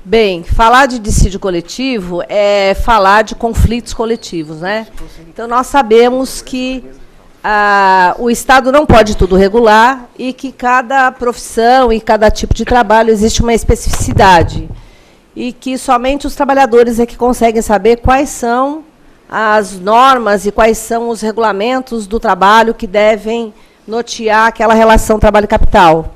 Bem, falar de dissídio coletivo é falar de conflitos coletivos, né? Então, nós sabemos que o Estado não pode tudo regular e que cada profissão e cada tipo de trabalho existe uma especificidade. E que somente os trabalhadores é que conseguem saber quais são as normas e quais são os regulamentos do trabalho que devem nortear aquela relação trabalho-capital.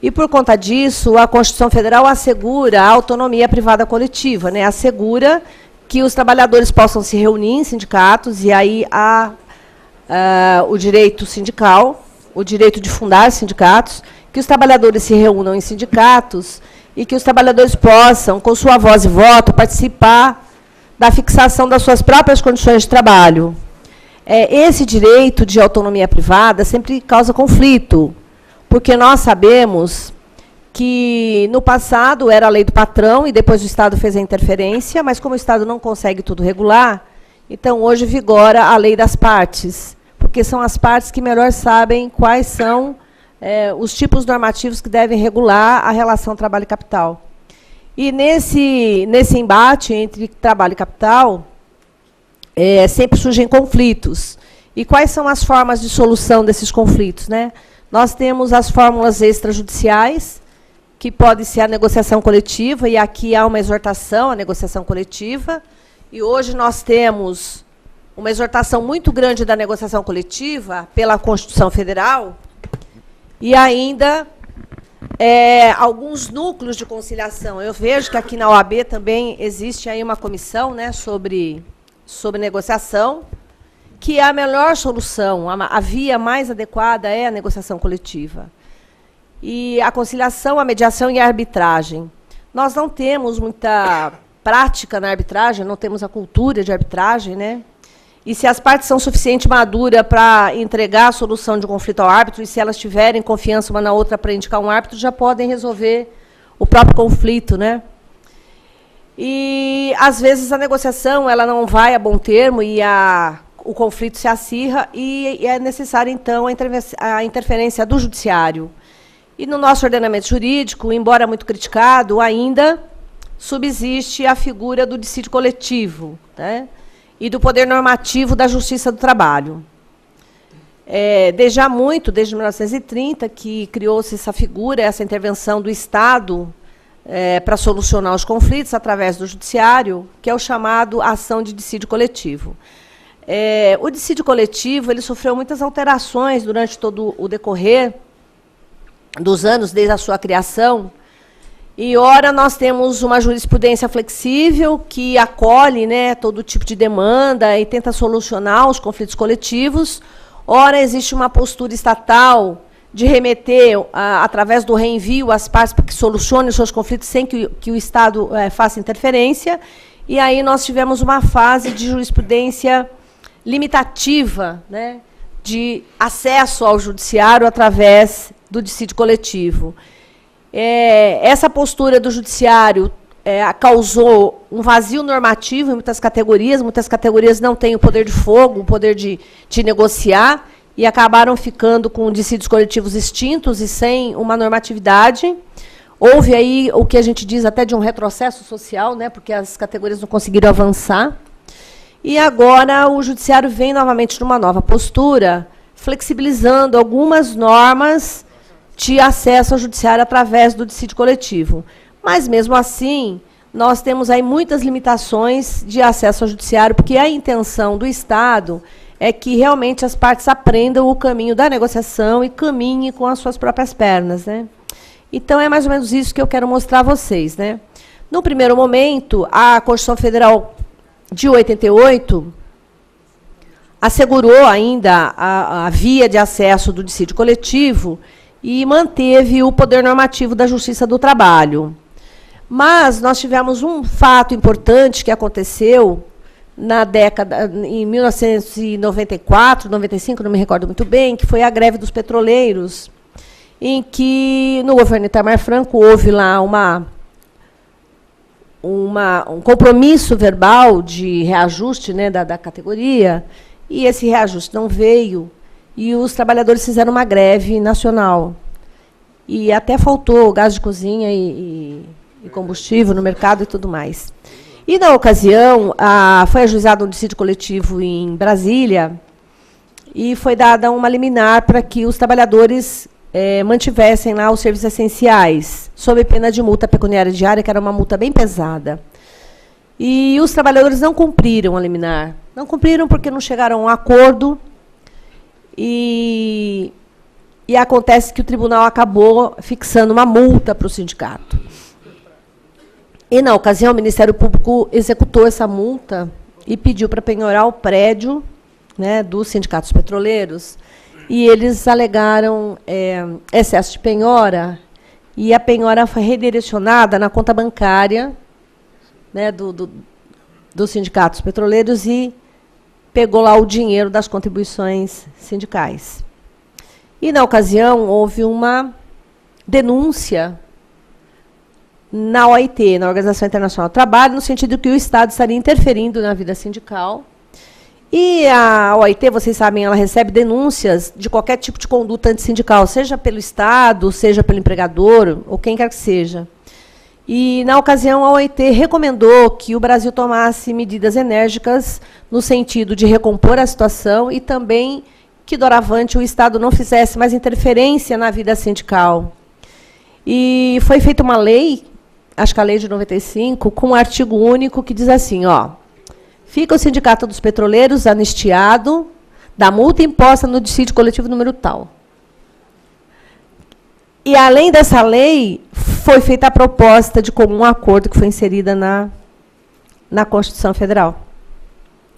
E, por conta disso, a Constituição Federal assegura a autonomia privada coletiva, né? Assegura que os trabalhadores possam se reunir em sindicatos, e aí há o direito sindical, o direito de fundar sindicatos, que os trabalhadores se reúnam em sindicatos e que os trabalhadores possam, com sua voz e voto, participar da fixação das suas próprias condições de trabalho. Esse direito de autonomia privada sempre causa conflito, porque nós sabemos que, no passado, era a lei do patrão, e depois o Estado fez a interferência, mas como o Estado não consegue tudo regular, então hoje vigora a lei das partes, porque são as partes que melhor sabem quais são os tipos normativos que devem regular a relação trabalho e capital. E nesse embate entre trabalho e capital, sempre surgem conflitos. E quais são as formas de solução desses conflitos, né? Nós temos as fórmulas extrajudiciais, que pode ser a negociação coletiva, e aqui há uma exortação à negociação coletiva. E hoje nós temos uma exortação muito grande da negociação coletiva pela Constituição Federal, e ainda alguns núcleos de conciliação. Eu vejo que aqui na OAB também existe aí uma comissão, né, sobre negociação, que é a melhor solução, a via mais adequada é a negociação coletiva. E a conciliação, a mediação e a arbitragem. Nós não temos muita prática na arbitragem, não temos a cultura de arbitragem, né? E se as partes são suficientemente maduras para entregar a solução de um conflito ao árbitro, e se elas tiverem confiança uma na outra para indicar um árbitro, já podem resolver o próprio conflito, né? E, às vezes, a negociação ela não vai a bom termo e o conflito se acirra, e é necessária, então, a interferência do judiciário. E no nosso ordenamento jurídico, embora muito criticado, ainda subsiste a figura do dissídio coletivo, né? E do poder normativo da Justiça do Trabalho. Desde 1930, que criou-se essa figura, essa intervenção do Estado para solucionar os conflitos através do judiciário, que é o chamado ação de dissídio coletivo. O dissídio coletivo ele sofreu muitas alterações durante todo o decorrer dos anos, desde a sua criação. E, ora, nós temos uma jurisprudência flexível que acolhe, né, todo tipo de demanda e tenta solucionar os conflitos coletivos. Ora, existe uma postura estatal de remeter, através do reenvio, as partes para que solucionem os seus conflitos sem que o Estado faça interferência. E aí nós tivemos uma fase de jurisprudência limitativa, né, de acesso ao judiciário através do dissídio coletivo. Essa postura do judiciário causou um vazio normativo em muitas categorias não têm o poder de fogo, o poder de negociar, e acabaram ficando com dissídios coletivos extintos e sem uma normatividade. Houve aí o que a gente diz até de um retrocesso social, né, porque as categorias não conseguiram avançar. E agora o judiciário vem novamente numa nova postura, flexibilizando algumas normas de acesso ao judiciário através do dissídio coletivo. Mas, mesmo assim, nós temos aí muitas limitações de acesso ao judiciário, porque a intenção do Estado é que realmente as partes aprendam o caminho da negociação e caminhem com as suas próprias pernas, né? Então, é mais ou menos isso que eu quero mostrar a vocês, né? No primeiro momento, a Constituição Federal de 88 assegurou ainda a via de acesso do dissídio coletivo e manteve o poder normativo da Justiça do Trabalho. Mas nós tivemos um fato importante que aconteceu em 1994, 95, não me recordo muito bem, que foi a greve dos petroleiros, em que, no governo Itamar Franco, houve lá um compromisso verbal de reajuste, né, da categoria, e esse reajuste não veio, e os trabalhadores fizeram uma greve nacional. E até faltou gás de cozinha e combustível no mercado e tudo mais. E, na ocasião, foi ajuizado um dissídio coletivo em Brasília e foi dada uma liminar para que os trabalhadores mantivessem lá os serviços essenciais, sob pena de multa pecuniária diária, que era uma multa bem pesada. E os trabalhadores não cumpriram a liminar. Não cumpriram porque não chegaram a um acordo e acontece que o tribunal acabou fixando uma multa para o sindicato. E, na ocasião, o Ministério Público executou essa multa e pediu para penhorar o prédio, né, dos sindicatos petroleiros, e eles alegaram excesso de penhora, e a penhora foi redirecionada na conta bancária, né, dos sindicatos petroleiros e pegou lá o dinheiro das contribuições sindicais. E, na ocasião, houve uma denúncia na OIT, na Organização Internacional do Trabalho, no sentido que o Estado estaria interferindo na vida sindical. E a OIT, vocês sabem, ela recebe denúncias de qualquer tipo de conduta antissindical, seja pelo Estado, seja pelo empregador, ou quem quer que seja. E, na ocasião, a OIT recomendou que o Brasil tomasse medidas enérgicas no sentido de recompor a situação e também que, doravante, o Estado não fizesse mais interferência na vida sindical. E foi feita uma lei, acho que a lei de 95, com um artigo único que diz assim, ó, fica o Sindicato dos Petroleiros anistiado da multa imposta no dissídio coletivo número tal. E, além dessa lei, foi feita a proposta de comum acordo que foi inserida na Constituição Federal.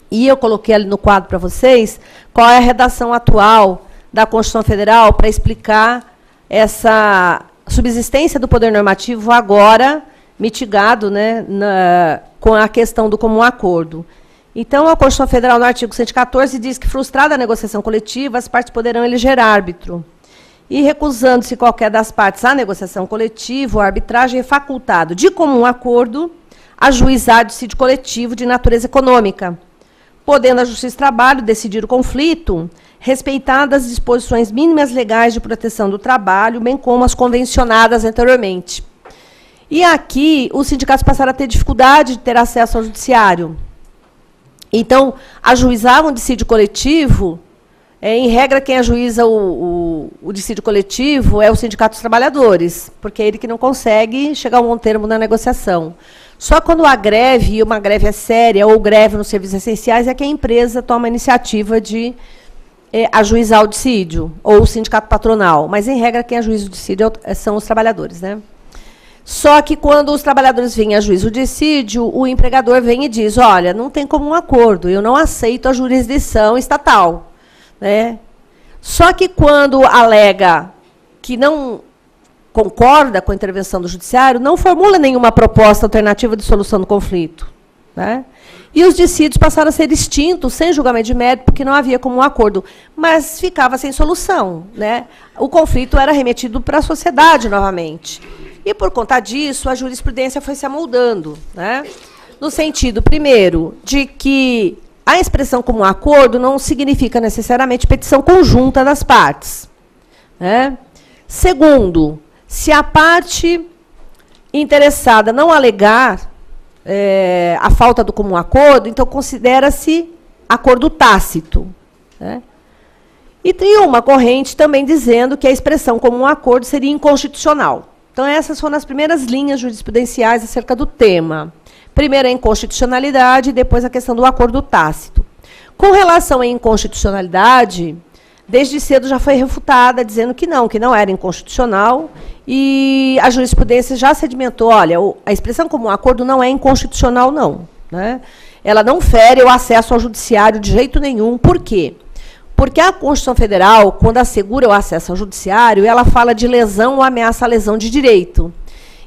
E eu coloquei ali no quadro para vocês qual é a redação atual da Constituição Federal para explicar essa subsistência do poder normativo agora mitigado, né, com a questão do comum acordo. Então, a Constituição Federal, no artigo 114, diz que, frustrada a negociação coletiva, as partes poderão eleger árbitro. E, recusando-se qualquer das partes à negociação coletiva, o arbitragem é facultado, de comum acordo, a ajuizar dissídio coletivo de natureza econômica, podendo a Justiça do Trabalho decidir o conflito, respeitadas as disposições mínimas legais de proteção do trabalho, bem como as convencionadas anteriormente. E aqui, os sindicatos passaram a ter dificuldade de ter acesso ao judiciário. Então, ajuizavam o dissídio coletivo, em regra, quem ajuiza o dissídio coletivo é o Sindicato dos Trabalhadores, porque é ele que não consegue chegar a um bom termo na negociação. Só quando há greve, e uma greve é séria, ou greve nos serviços essenciais, é que a empresa toma a iniciativa de ajuizar o dissídio, ou o sindicato patronal. Mas, em regra, quem ajuiza o dissídio são os trabalhadores, né? Só que, quando os trabalhadores vêm a juízo o dissídio, o empregador vem e diz, olha, não tem como um acordo, eu não aceito a jurisdição estatal. Né? Só que, quando alega que não concorda com a intervenção do judiciário, não formula nenhuma proposta alternativa de solução do conflito. Né? E os dissídios passaram a ser extintos, sem julgamento de mérito, porque não havia como um acordo. Mas ficava sem solução. Né? O conflito era remetido para a sociedade novamente. E, por conta disso, a jurisprudência foi se amoldando. Né? No sentido, primeiro, de que a expressão como acordo não significa necessariamente petição conjunta das partes. Né? Segundo, se a parte interessada não alegar a falta do comum acordo, então considera-se acordo tácito. Né? E tem uma corrente também dizendo que a expressão comum acordo seria inconstitucional. Então, essas foram as primeiras linhas jurisprudenciais acerca do tema. Primeiro a inconstitucionalidade e depois a questão do acordo tácito. Com relação à inconstitucionalidade, desde cedo já foi refutada, dizendo que não era inconstitucional, e a jurisprudência já sedimentou, olha, a expressão comum acordo não é inconstitucional, não. Né? Ela não fere o acesso ao judiciário de jeito nenhum. Por quê? Porque a Constituição Federal, quando assegura o acesso ao judiciário, ela fala de lesão ou ameaça à lesão de direito.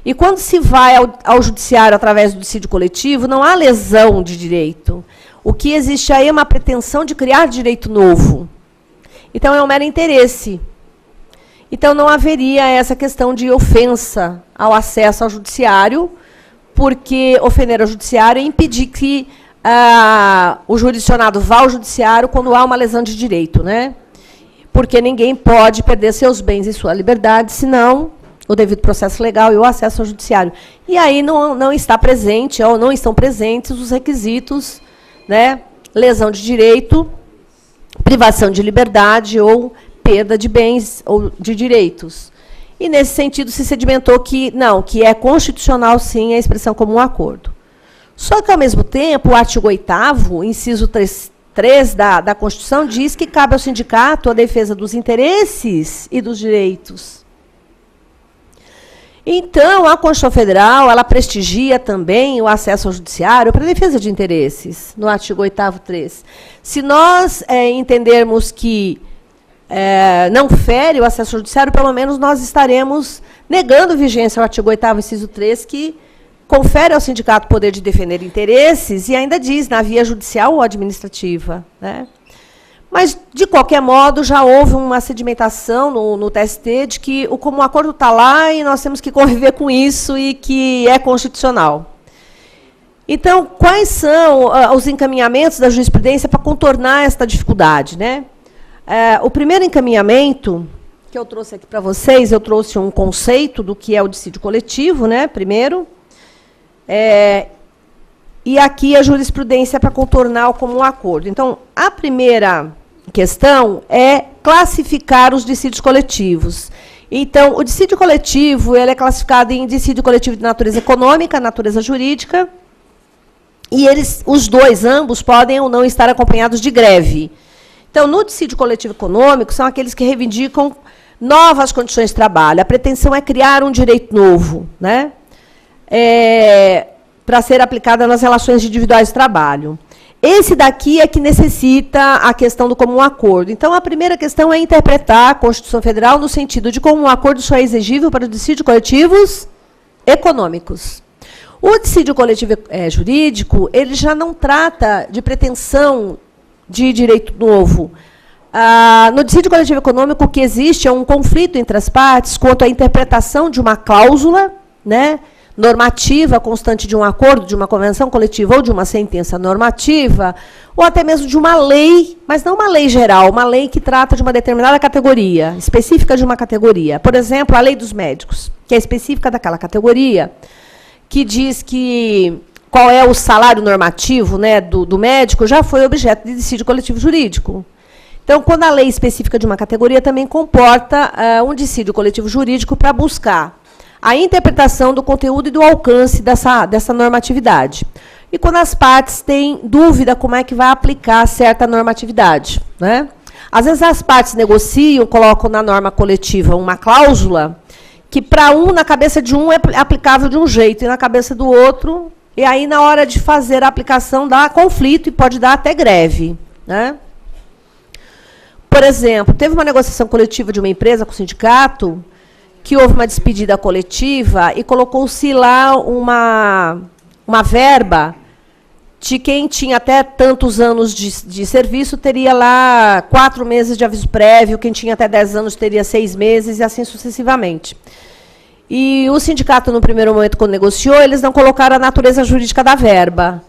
E quando se vai ao judiciário através do dissídio coletivo, não há lesão de direito. O que existe aí é uma pretensão de criar direito novo. Então, é um mero interesse. Então, não haveria essa questão de ofensa ao acesso ao judiciário, porque ofender ao judiciário é impedir que o jurisdicionado vá ao judiciário quando há uma lesão de direito. Né? Porque ninguém pode perder seus bens e sua liberdade, senão o devido processo legal e o acesso ao judiciário. E aí não está presente, ou não estão presentes os requisitos, né, lesão de direito, privação de liberdade ou perda de bens ou de direitos. E, nesse sentido, se sedimentou que não, que é constitucional, sim, a expressão como um acordo. Só que, ao mesmo tempo, o artigo 8º, inciso 3 da Constituição, diz que cabe ao sindicato a defesa dos interesses e dos direitos. Então, a Constituição Federal, ela prestigia também o acesso ao judiciário para a defesa de interesses, no artigo 8º 3. Se nós entendermos que não fere o acesso ao judiciário, pelo menos nós estaremos negando vigência ao artigo 8º, inciso 3, que confere ao sindicato o poder de defender interesses e ainda diz na via judicial ou administrativa, né? Mas, de qualquer modo, já houve uma sedimentação no TST de que o comum acordo está lá e nós temos que conviver com isso e que é constitucional. Então, quais são os encaminhamentos da jurisprudência para contornar esta dificuldade, né? O primeiro encaminhamento que eu trouxe aqui para vocês, eu trouxe um conceito do que é o dissídio coletivo, né, primeiro, e aqui a jurisprudência para contornar o comum acordo. Então, a primeira questão é classificar os dissídios coletivos. Então, o dissídio coletivo ele é classificado em dissídio coletivo de natureza econômica, natureza jurídica, e os dois, ambos, podem ou não estar acompanhados de greve. Então, no dissídio coletivo econômico, são aqueles que reivindicam novas condições de trabalho. A pretensão é criar um direito novo, né, para ser aplicada nas relações individuais de trabalho. Esse daqui é que necessita a questão do comum acordo. Então, a primeira questão é interpretar a Constituição Federal no sentido de comum acordo só é exigível para os dissídios coletivos econômicos. O dissídio coletivo jurídico, ele já não trata de pretensão de direito novo. No dissídio coletivo econômico, o que existe é um conflito entre as partes quanto à interpretação de uma cláusula, né, normativa constante de um acordo, de uma convenção coletiva ou de uma sentença normativa, ou até mesmo de uma lei, mas não uma lei geral, uma lei que trata de uma determinada categoria, específica de uma categoria. Por exemplo, a lei dos médicos, que é específica daquela categoria, que diz que qual é o salário normativo, né, do médico, já foi objeto de dissídio coletivo jurídico. Então, quando a lei específica de uma categoria também comporta um dissídio coletivo jurídico para buscar a interpretação do conteúdo e do alcance dessa normatividade. E quando as partes têm dúvida como é que vai aplicar certa normatividade, né? Às vezes as partes negociam, colocam na norma coletiva uma cláusula que, para na cabeça de um, é aplicável de um jeito, e na cabeça do outro, e aí, na hora de fazer a aplicação, dá conflito e pode dar até greve, né? Por exemplo, teve uma negociação coletiva de uma empresa com o sindicato, que houve uma despedida coletiva e colocou-se lá uma verba de quem tinha até tantos anos de serviço teria lá 4 meses de aviso prévio, quem tinha até 10 anos teria 6 meses, e assim sucessivamente. E o sindicato, no primeiro momento, quando negociou, eles não colocaram a natureza jurídica da verba.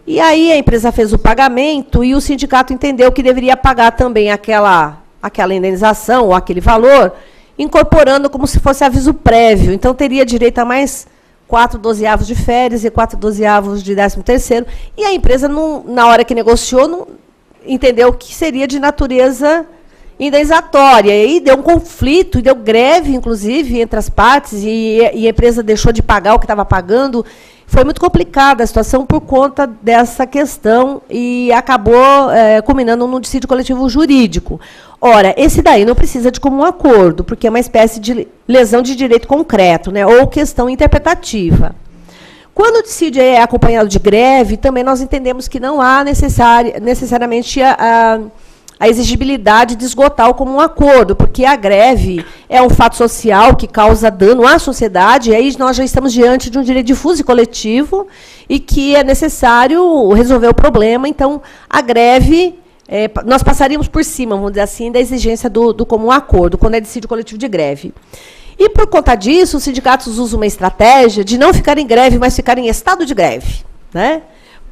E aí a empresa fez o pagamento e o sindicato entendeu que deveria pagar também aquela indenização ou aquele valor, incorporando como se fosse aviso prévio. Então, teria direito a mais 4 dozeavos de férias e 4 dozeavos de 13º. E a empresa, na hora que negociou, não entendeu que seria de natureza indenizatória. E aí deu um conflito, e deu greve, inclusive, entre as partes, e a empresa deixou de pagar o que estava pagando. Foi muito complicada a situação por conta dessa questão e acabou culminando num dissídio coletivo jurídico. Ora, esse daí não precisa de comum acordo, porque é uma espécie de lesão de direito concreto, né, ou questão interpretativa. Quando o dissídio é acompanhado de greve, também nós entendemos que não há necessariamente a exigibilidade de esgotar o comum acordo, porque a greve é um fato social que causa dano à sociedade, e aí nós já estamos diante de um direito difuso e coletivo, e que é necessário resolver o problema. Então, a greve, nós passaríamos por cima, vamos dizer assim, da exigência do comum acordo, quando é dissídio coletivo de greve. E, por conta disso, os sindicatos usam uma estratégia de não ficar em greve, mas ficar em estado de greve, né,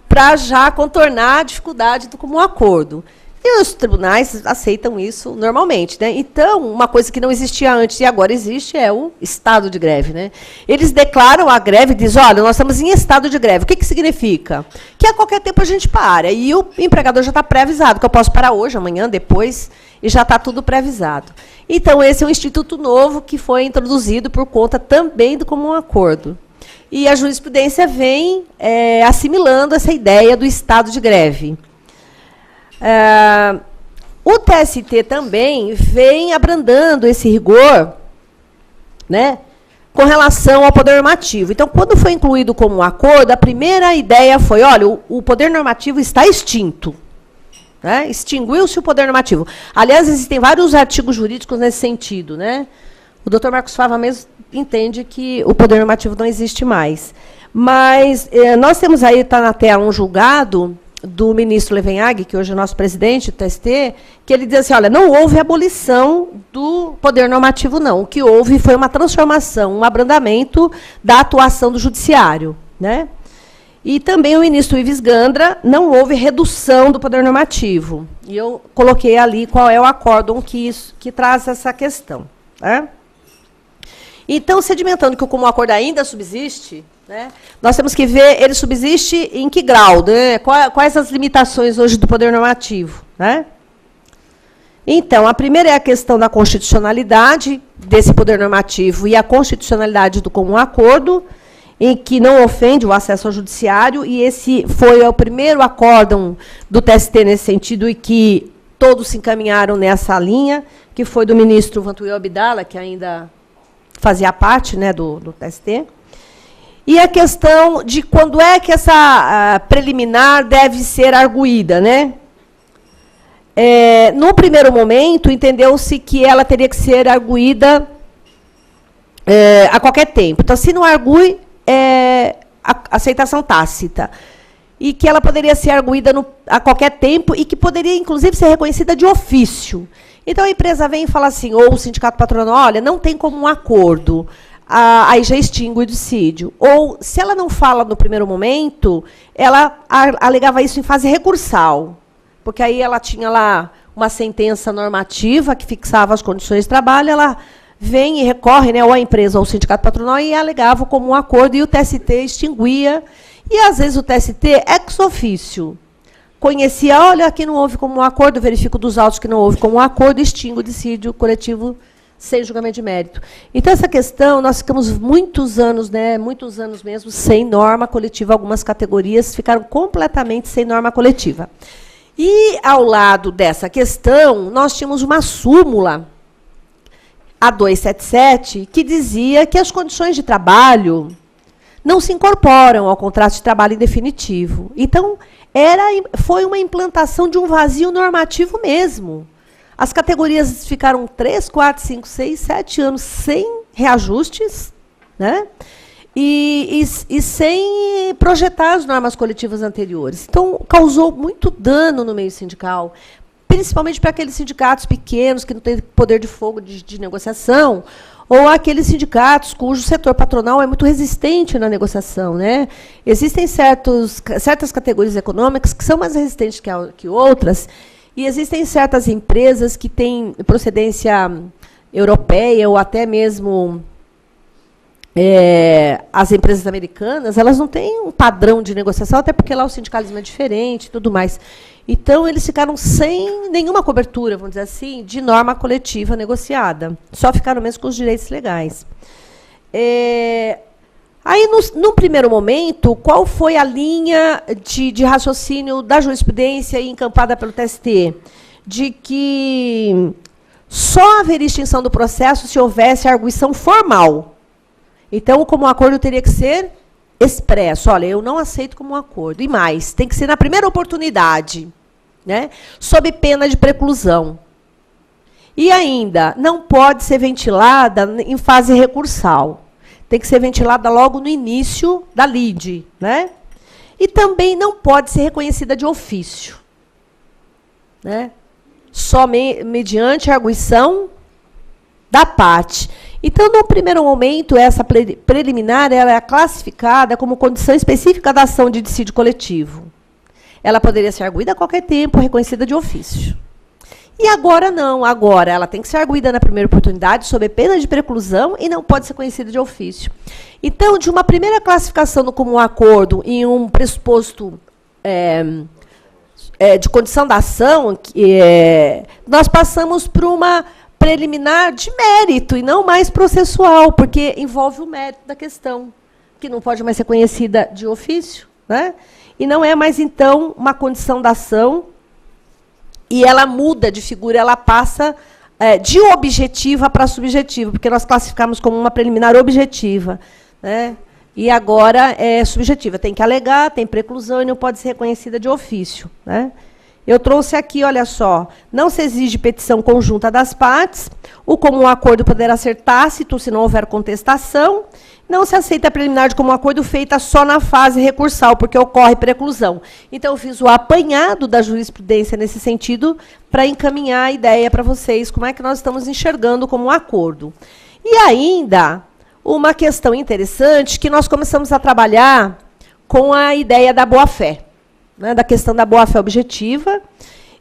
para já contornar a dificuldade do comum acordo. E os tribunais aceitam isso normalmente, né? Então, uma coisa que não existia antes e agora existe é o estado de greve, né? Eles declaram a greve e dizem, olha, nós estamos em estado de greve. O que significa? Que a qualquer tempo a gente para. E o empregador já está pré-avisado, que eu posso parar hoje, amanhã, depois, e já está tudo pré-avisado. Então, esse é um instituto novo que foi introduzido por conta também do comum acordo. E a jurisprudência vem assimilando essa ideia do estado de greve. O TST também vem abrandando esse rigor, né, com relação ao poder normativo. Então, quando foi incluído como um acordo, a primeira ideia foi, olha, o poder normativo está extinto. Né? Extinguiu-se o poder normativo. Aliás, existem vários artigos jurídicos nesse sentido. Né? O doutor Marcos Fava mesmo entende que o poder normativo não existe mais. Mas nós temos aí, está na tela, um julgado do ministro Levenhag, que hoje é nosso presidente do TST, que ele diz assim, olha, não houve abolição do poder normativo, não. O que houve foi uma transformação, um abrandamento da atuação do judiciário. Né? E também o ministro Ives Gandra, não houve redução do poder normativo. E eu coloquei ali qual é o acórdão que traz essa questão. Né? Então, sedimentando que o comum acordo ainda subsiste, né, nós temos que ver, ele subsiste em que grau, né, quais as limitações hoje do poder normativo. Né? Então, a primeira é a questão da constitucionalidade desse poder normativo e a constitucionalidade do comum acordo, em que não ofende o acesso ao judiciário, e esse foi o primeiro acórdão do TST nesse sentido, e que todos se encaminharam nessa linha, que foi do ministro Vantuil Abdala, que ainda fazia parte, né, do TST. E a questão de quando é que essa preliminar deve ser arguída. Né? No primeiro momento, entendeu-se que ela teria que ser arguída a qualquer tempo. Então, se não argue, aceitação tácita. E que ela poderia ser arguída a qualquer tempo e que poderia, inclusive, ser reconhecida de ofício. Então, a empresa vem e fala assim, ou o sindicato patronal, olha, não tem como um acordo, aí já extingue o dissídio. Ou, se ela não fala no primeiro momento, ela alegava isso em fase recursal, porque aí ela tinha lá uma sentença normativa que fixava as condições de trabalho, ela vem e recorre, né, ou à empresa ou ao sindicato patronal e alegava como um acordo, e o TST extinguia. E, às vezes, o TST, ex officio, conhecia, olha, aqui não houve como um acordo, verifico dos autos que não houve como um acordo, extingue o dissídio coletivo sem julgamento de mérito. Então, essa questão, nós ficamos muitos anos, né, muitos anos mesmo, sem norma coletiva. Algumas categorias ficaram completamente sem norma coletiva. E, ao lado dessa questão, nós tínhamos uma súmula, a 277, que dizia que as condições de trabalho não se incorporam ao contrato de trabalho em definitivo. Então, foi uma implantação de um vazio normativo mesmo. As categorias ficaram 3, 4, 5, 6, 7 anos sem reajustes, né? E sem projetar as normas coletivas anteriores. Então, causou muito dano no meio sindical, principalmente para aqueles sindicatos pequenos que não têm poder de fogo de negociação, ou aqueles sindicatos cujo setor patronal é muito resistente na negociação. Né? Existem certas categorias econômicas que são mais resistentes que outras, e existem certas empresas que têm procedência europeia, ou até mesmo as empresas americanas, elas não têm um padrão de negociação, até porque lá o sindicalismo é diferente e tudo mais. Então, eles ficaram sem nenhuma cobertura, vamos dizer assim, de norma coletiva negociada. Só ficaram mesmo com os direitos legais. Aí, no primeiro momento, qual foi a linha de raciocínio da jurisprudência encampada pelo TST? De que só haveria extinção do processo se houvesse arguição formal. Então, como um acordo teria que ser expresso. Olha, eu não aceito como um acordo. E mais, tem que ser na primeira oportunidade, né? Sob pena de preclusão. E ainda, não pode ser ventilada em fase recursal. Tem que ser ventilada logo no início da lide, né? E também não pode ser reconhecida de ofício, né? Só mediante a arguição da parte. Então, no primeiro momento, essa preliminar ela é classificada como condição específica da ação de dissídio coletivo. ela poderia ser arguida a qualquer tempo, reconhecida de ofício. E agora não, agora ela tem que ser arguida na primeira oportunidade, sob pena de preclusão, e não pode ser conhecida de ofício. Então, de uma primeira classificação do comum acordo em um pressuposto de condição da ação, nós passamos para uma preliminar de mérito e não mais processual, porque envolve o mérito da questão, que não pode mais ser conhecida de ofício, né? E não é mais, então, uma condição da ação, e ela muda de figura, ela passa de objetiva para subjetiva, porque nós classificamos como uma preliminar objetiva, né? E agora é subjetiva. Tem que alegar, tem preclusão e não pode ser reconhecida de ofício, né? Eu trouxe aqui, olha só, não se exige petição conjunta das partes, o comum acordo poderá ser tácito se não houver contestação, não se aceita a preliminar de comum acordo feita só na fase recursal, porque ocorre preclusão. Então, eu fiz o apanhado da jurisprudência nesse sentido para encaminhar a ideia para vocês, como é que nós estamos enxergando como um acordo. E ainda, uma questão interessante, que nós começamos a trabalhar com a ideia da boa-fé, né, da questão da boa-fé objetiva,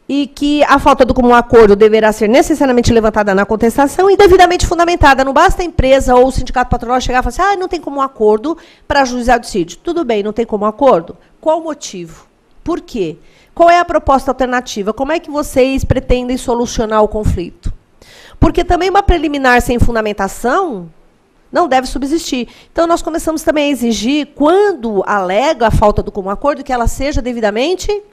e que a falta do comum acordo deverá ser necessariamente levantada na contestação e devidamente fundamentada. Não basta a empresa ou o sindicato patronal chegar e falar assim, não tem comum acordo para ajuizar o dissídio. Tudo bem, não tem comum acordo? Qual o motivo? Por quê? Qual é a proposta alternativa? Como é que vocês pretendem solucionar o conflito? Porque também uma preliminar sem fundamentação não deve subsistir. Então, nós começamos também a exigir, quando alega a falta do comum acordo, que ela seja devidamente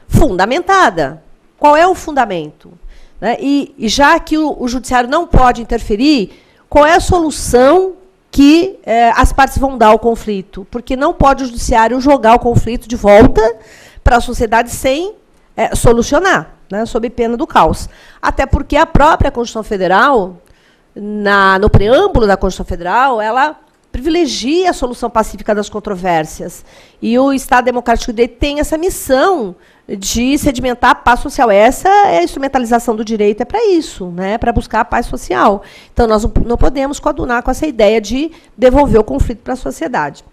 fundamentada. Qual é o fundamento? Né? E já que o judiciário não pode interferir, qual é a solução que as partes vão dar ao conflito? Porque não pode o judiciário jogar o conflito de volta para a sociedade sem solucionar, né, sob pena do caos. Até porque a própria Constituição Federal, no preâmbulo da Constituição Federal, ela privilegia a solução pacífica das controvérsias. E o Estado Democrático de Direito tem essa missão de sedimentar a paz social. Essa é a instrumentalização do direito, é para isso, né, para buscar a paz social. Então, nós não podemos coadunar com essa ideia de devolver o conflito para a sociedade.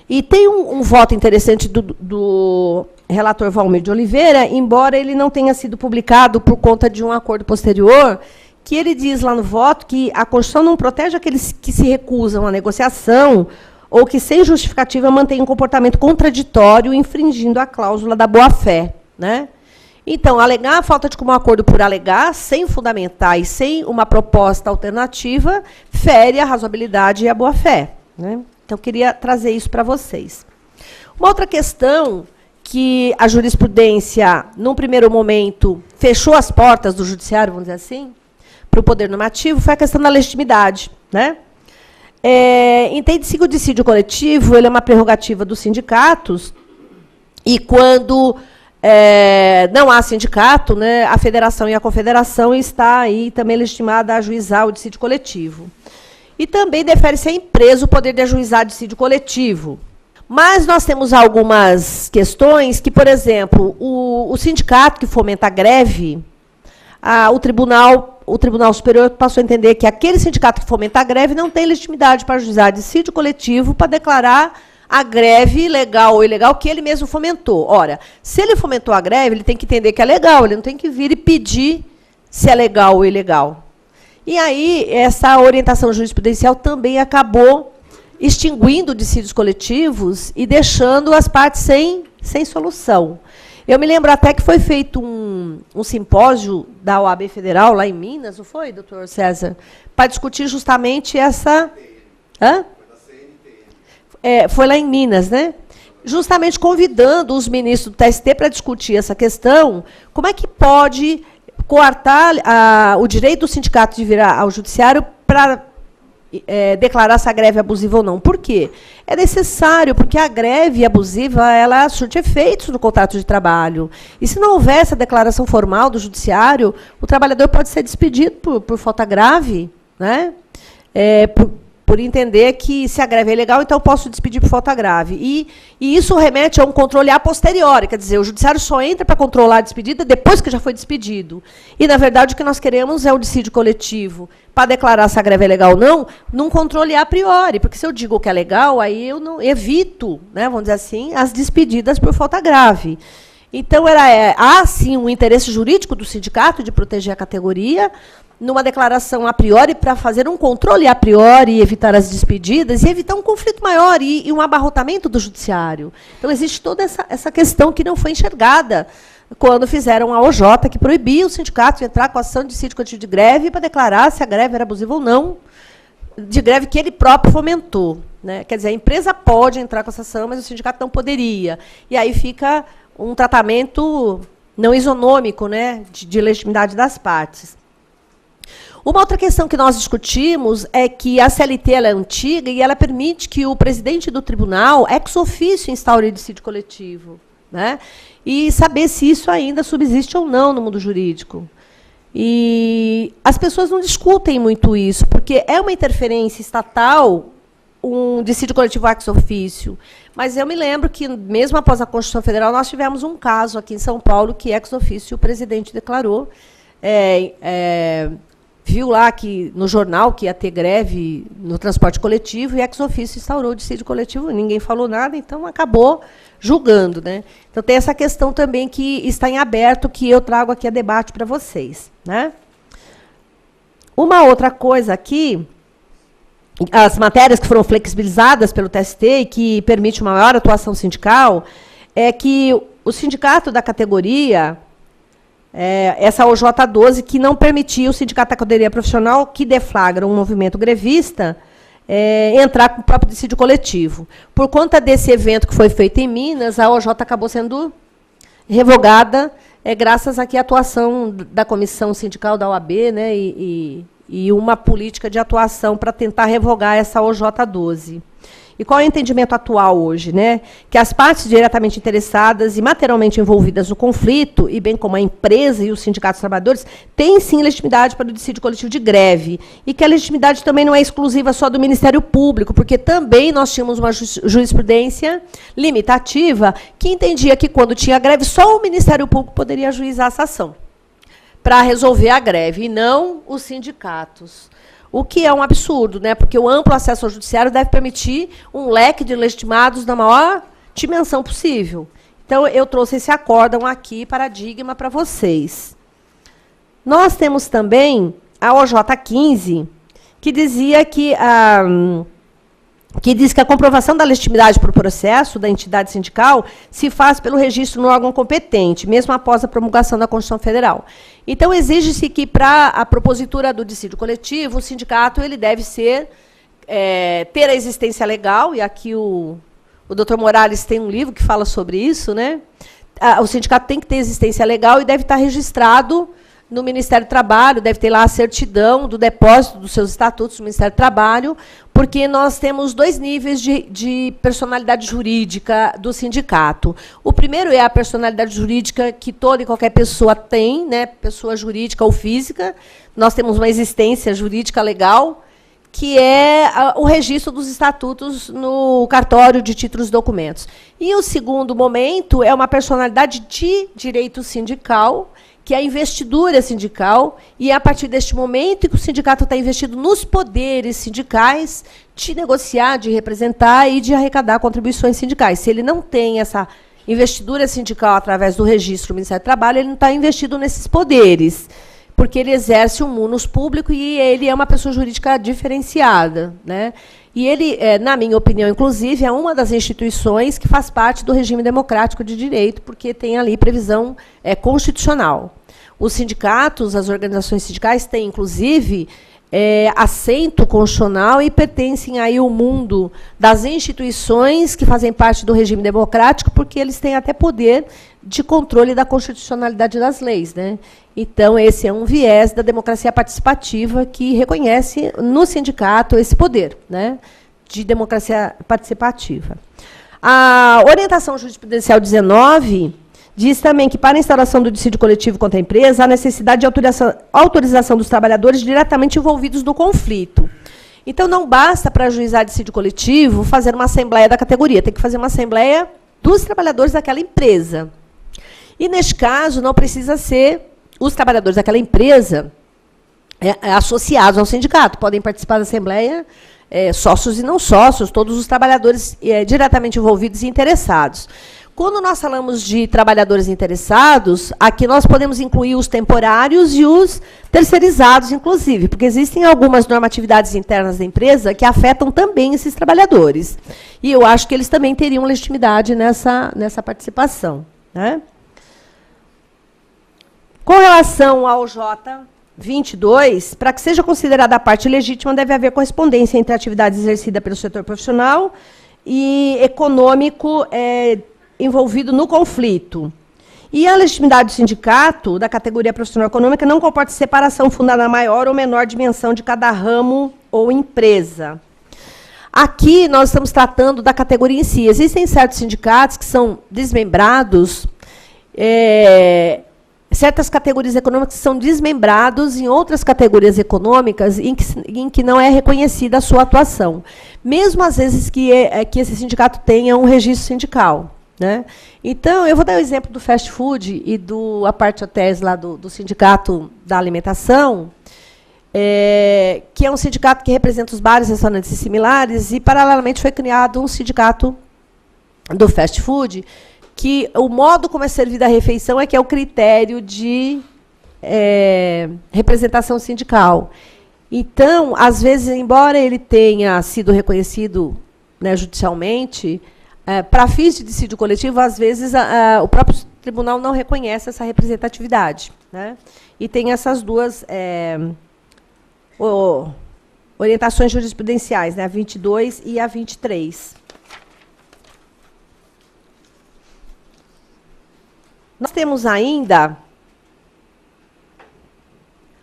E tem um voto interessante do relator Valmir de Oliveira, embora ele não tenha sido publicado por conta de um acordo posterior, que ele diz lá no voto que a Constituição não protege aqueles que se recusam à negociação ou que, sem justificativa, mantêm um comportamento contraditório, infringindo a cláusula da boa-fé, né? Então, alegar a falta de comum acordo por alegar, sem fundamentar e sem uma proposta alternativa, fere a razoabilidade e a boa-fé, né? Então, eu queria trazer isso para vocês. Uma outra questão que a jurisprudência, num primeiro momento, fechou as portas do judiciário, vamos dizer assim, para o poder normativo, foi a questão da legitimidade, né? Entende-se que o dissídio coletivo ele é uma prerrogativa dos sindicatos, e quando não há sindicato, né, a federação e a confederação está aí também legitimada a ajuizar o dissídio coletivo. E também defere-se à empresa o poder de ajuizar dissídio coletivo. Mas nós temos algumas questões que, por exemplo, o sindicato que fomenta a greve, o Tribunal Superior passou a entender que aquele sindicato que fomenta a greve não tem legitimidade para ajuizar dissídio coletivo para declarar a greve legal ou ilegal que ele mesmo fomentou. Ora, se ele fomentou a greve, ele tem que entender que é legal, ele não tem que vir e pedir se é legal ou ilegal. E aí, essa orientação jurisprudencial também acabou extinguindo dissídios coletivos e deixando as partes sem solução. Eu me lembro até que foi feito um simpósio da OAB Federal, lá em Minas, não foi, doutor César? Para discutir justamente essa... Hã? Foi lá em Minas, né? Justamente convidando os ministros do TST para discutir essa questão, como é que pode coartar o direito do sindicato de vir ao judiciário para declarar se a greve é abusiva ou não. Por quê? É necessário, porque a greve abusiva ela surte efeitos no contrato de trabalho. E se não houver essa declaração formal do judiciário, o trabalhador pode ser despedido por falta grave, né? por entender que se a greve é ilegal, então eu posso despedir por falta grave. E isso remete a um controle a posteriori, quer dizer, o judiciário só entra para controlar a despedida depois que já foi despedido. E, na verdade, o que nós queremos é o dissídio coletivo para declarar se a greve é legal ou não, num controle a priori, porque se eu digo que é legal, aí eu não evito, né, vamos dizer assim, as despedidas por falta grave. Então, há, sim, um interesse jurídico do sindicato de proteger a categoria, numa declaração a priori, para fazer um controle a priori e evitar as despedidas, e evitar um conflito maior e um abarrotamento do judiciário. Então, existe toda essa questão que não foi enxergada quando fizeram a OJ, que proibia o sindicato de entrar com ação de dissídio coletivo de greve para declarar se a greve era abusiva ou não, de greve que ele próprio fomentou, né? Quer dizer, a empresa pode entrar com essa ação, mas o sindicato não poderia. E aí fica um tratamento não isonômico, né, de legitimidade das partes. Uma outra questão que nós discutimos é que a CLT ela é antiga e ela permite que o presidente do tribunal, ex officio, instaure dissídio coletivo, né? E saber se isso ainda subsiste ou não no mundo jurídico. E as pessoas não discutem muito isso, porque é uma interferência estatal um dissídio coletivo ex officio. Mas eu me lembro que, mesmo após a Constituição Federal, nós tivemos um caso aqui em São Paulo que, ex officio, o presidente declarou, viu lá que, no jornal que ia ter greve no transporte coletivo, e ex officio instaurou o dissídio coletivo, ninguém falou nada, então acabou julgando, né? Então, tem essa questão também que está em aberto, que eu trago aqui a debate para vocês, né? Uma outra coisa aqui, as matérias que foram flexibilizadas pelo TST e que permite uma maior atuação sindical, é que o sindicato da categoria, essa OJ12, que não permitia o sindicato da categoria profissional que deflagra um movimento grevista entrar com o próprio dissídio coletivo. Por conta desse evento que foi feito em Minas, a OJ acabou sendo revogada, graças aqui à atuação da comissão sindical da OAB, né, e uma política de atuação para tentar revogar essa OJ12. E qual é o entendimento atual hoje, né? Que as partes diretamente interessadas e materialmente envolvidas no conflito, e bem como a empresa e os sindicatos trabalhadores, têm sim legitimidade para o dissídio coletivo de greve. E que a legitimidade também não é exclusiva só do Ministério Público, porque também nós tínhamos uma jurisprudência limitativa que entendia que, quando tinha greve, só o Ministério Público poderia ajuizar essa ação para resolver a greve, e não os sindicatos. O que é um absurdo, né? Porque o amplo acesso ao judiciário deve permitir um leque de legitimados da maior dimensão possível. Então, eu trouxe esse acórdão aqui, paradigma, para vocês. Nós temos também a OJ15, que dizia que diz que a comprovação da legitimidade por processo da entidade sindical se faz pelo registro no órgão competente, mesmo após a promulgação da Constituição Federal. Então, exige-se que, para a propositura do dissídio coletivo, o sindicato ele deve ter a existência legal, e aqui o doutor Morales tem um livro que fala sobre isso, né? O sindicato tem que ter existência legal e deve estar registrado no Ministério do Trabalho, deve ter lá a certidão do depósito dos seus estatutos no Ministério do Trabalho, porque nós temos dois níveis de personalidade jurídica do sindicato. O primeiro é a personalidade jurídica que toda e qualquer pessoa tem, né, pessoa jurídica ou física. Nós temos uma existência jurídica legal, que é o registro dos estatutos no cartório de títulos e documentos. E o segundo momento é uma personalidade de direito sindical, que é a investidura sindical, e é a partir deste momento que o sindicato está investido nos poderes sindicais de negociar, de representar e de arrecadar contribuições sindicais. Se ele não tem essa investidura sindical através do registro do Ministério do Trabalho, ele não está investido nesses poderes, porque ele exerce um munus público e ele é uma pessoa jurídica diferenciada, né? E ele, na minha opinião, inclusive, é uma das instituições que faz parte do regime democrático de direito, porque tem ali previsão constitucional. Os sindicatos, as organizações sindicais têm, inclusive, assento constitucional e pertencem aí ao mundo das instituições que fazem parte do regime democrático, porque eles têm até poder de controle da constitucionalidade das leis, né? Então, esse é um viés da democracia participativa que reconhece no sindicato esse poder, né, de democracia participativa. A orientação jurisprudencial 19 diz também que, para a instauração do dissídio coletivo contra a empresa, há necessidade de autorização dos trabalhadores diretamente envolvidos no conflito. Então, não basta para ajuizar dissídio coletivo fazer uma assembleia da categoria, tem que fazer uma assembleia dos trabalhadores daquela empresa. E, neste caso, não precisa ser os trabalhadores daquela empresa associados ao sindicato. Podem participar da assembleia sócios e não sócios, todos os trabalhadores diretamente envolvidos e interessados. Quando nós falamos de trabalhadores interessados, aqui nós podemos incluir os temporários e os terceirizados, inclusive, porque existem algumas normatividades internas da empresa que afetam também esses trabalhadores. E eu acho que eles também teriam legitimidade nessa participação, né? Com relação ao J22, para que seja considerada a parte legítima, deve haver correspondência entre a atividade exercida pelo setor profissional e econômico envolvido no conflito. E a legitimidade do sindicato, da categoria profissional econômica, não comporta separação fundada na maior ou menor dimensão de cada ramo ou empresa. Aqui nós estamos tratando da categoria em si. Existem certos sindicatos que são desmembrados, certas categorias econômicas são desmembrados em outras categorias econômicas em que não é reconhecida a sua atuação. Mesmo às vezes que esse sindicato tenha um registro sindical, né? Então, eu vou dar o exemplo do fast food e do Aparte Hotéis, lá do Sindicato da Alimentação, que é um sindicato que representa os bares, restaurantes e similares, e, paralelamente, foi criado um sindicato do fast food, que o modo como é servida a refeição é que é o critério de representação sindical. Então, às vezes, embora ele tenha sido reconhecido, né, judicialmente, para fins de dissídio coletivo, às vezes, o próprio tribunal não reconhece essa representatividade, né? E tem essas duas orientações jurisprudenciais, né, a 22 e a 23. Nós temos ainda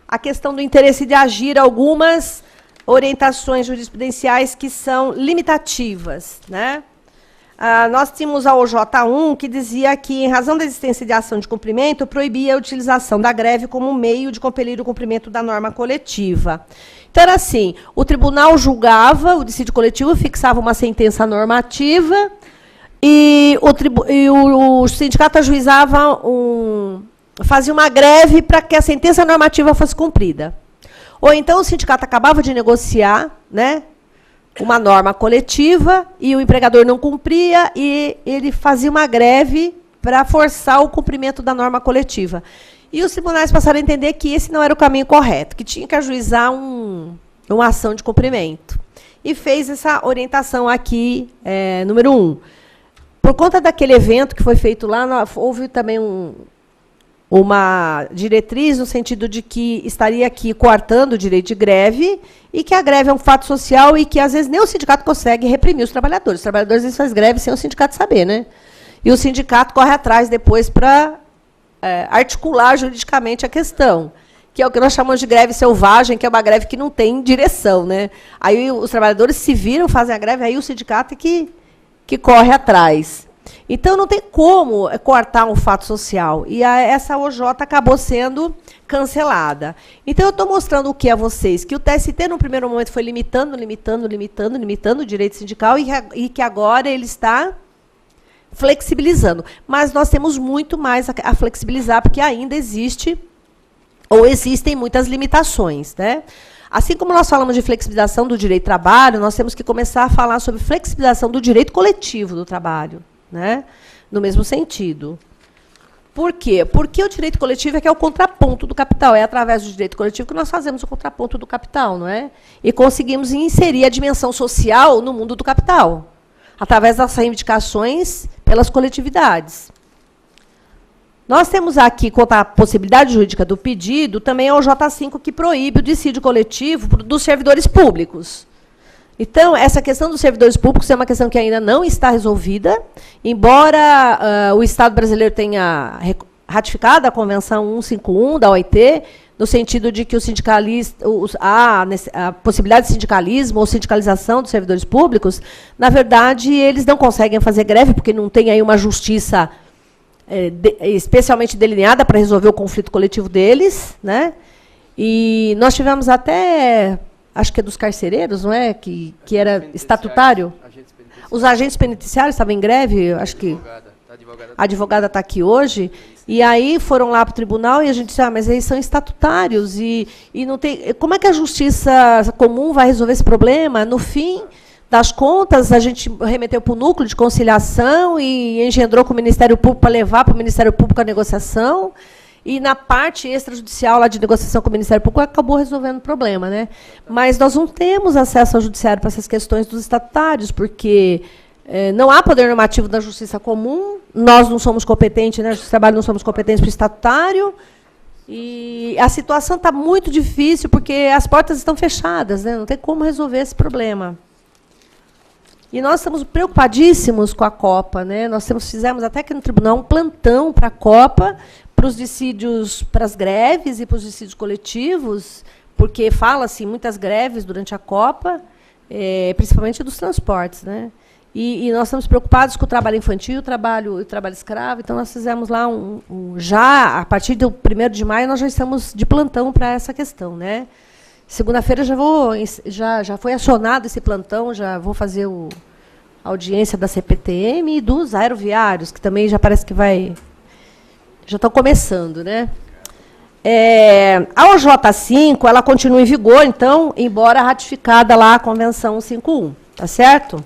a questão do interesse de agir, algumas orientações jurisprudenciais que são limitativas, né? Nós tínhamos a OJ1, que dizia que, em razão da existência de ação de cumprimento, proibia a utilização da greve como meio de compelir o cumprimento da norma coletiva. Então, era assim, o tribunal julgava o dissídio coletivo, fixava uma sentença normativa, e o sindicato ajuizava fazia uma greve para que a sentença normativa fosse cumprida. Ou então o sindicato acabava de negociar, né, uma norma coletiva e o empregador não cumpria e ele fazia uma greve para forçar o cumprimento da norma coletiva. E os tribunais passaram a entender que esse não era o caminho correto, que tinha que ajuizar uma ação de cumprimento. E fez essa orientação aqui, número 1. Por conta daquele evento que foi feito lá, houve também uma diretriz no sentido de que estaria aqui coartando o direito de greve e que a greve é um fato social e que, às vezes, nem o sindicato consegue reprimir os trabalhadores. Os trabalhadores, às vezes, fazem greve sem o sindicato saber, né? E o sindicato corre atrás depois para articular juridicamente a questão, que é o que nós chamamos de greve selvagem, que é uma greve que não tem direção, né? Aí os trabalhadores se viram, fazem a greve, aí o sindicato é que corre atrás. Então, não tem como coartar um fato social. E essa OJ acabou sendo cancelada. Então, eu estou mostrando o que a vocês? Que o TST, no primeiro momento, foi limitando o direito sindical e que agora ele está flexibilizando. Mas nós temos muito mais a flexibilizar, porque ainda existe, ou existem muitas limitações, né? Assim como nós falamos de flexibilização do direito do trabalho, nós temos que começar a falar sobre flexibilização do direito coletivo do trabalho, né? No mesmo sentido. Por quê? Porque o direito coletivo é o contraponto do capital. É através do direito coletivo que nós fazemos o contraponto do capital, não é? E conseguimos inserir a dimensão social no mundo do capital, através das reivindicações pelas coletividades. Nós temos aqui, quanto à possibilidade jurídica do pedido, também é o J5 que proíbe o dissídio coletivo dos servidores públicos. Então, essa questão dos servidores públicos é uma questão que ainda não está resolvida, embora o Estado brasileiro tenha ratificado a Convenção 151 da OIT, no sentido de que a possibilidade de sindicalismo ou sindicalização dos servidores públicos, na verdade, eles não conseguem fazer greve, porque não tem aí uma justiça especialmente delineada para resolver o conflito coletivo deles, né? E nós tivemos até acho que é dos carcereiros, não é? Que era estatutário. Os agentes penitenciários estavam em greve, acho que a advogada está aqui hoje, e aí foram lá para o tribunal e a gente disse, mas eles são estatutários, e não tem. Como é que a justiça comum vai resolver esse problema? No fim das contas, a gente remeteu para o núcleo de conciliação e engendrou com o Ministério Público para levar para o Ministério Público a negociação. E na parte extrajudicial lá de negociação com o Ministério Público acabou resolvendo o problema, né? Mas nós não temos acesso ao judiciário para essas questões dos estatutários, porque não há poder normativo da justiça comum, nós não somos competentes, né? Os trabalhos não somos competentes para o estatutário, e a situação está muito difícil, porque as portas estão fechadas, né? Não tem como resolver esse problema. E nós estamos preocupadíssimos com a Copa, né? Nós fizemos até aqui no tribunal um plantão para a Copa, para os dissídios, para as greves e para os dissídios coletivos, porque fala-se muitas greves durante a Copa, principalmente dos transportes, né? E nós estamos preocupados com o trabalho infantil, o trabalho escravo, então nós fizemos lá já, a partir do 1º de maio, nós já estamos de plantão para essa questão, né? Segunda-feira já foi acionado esse plantão, já vou fazer a audiência da CPTM e dos aeroviários, que também já parece que já estão começando, né? A OJ5, ela continua em vigor, então, embora ratificada lá a Convenção 151, tá certo?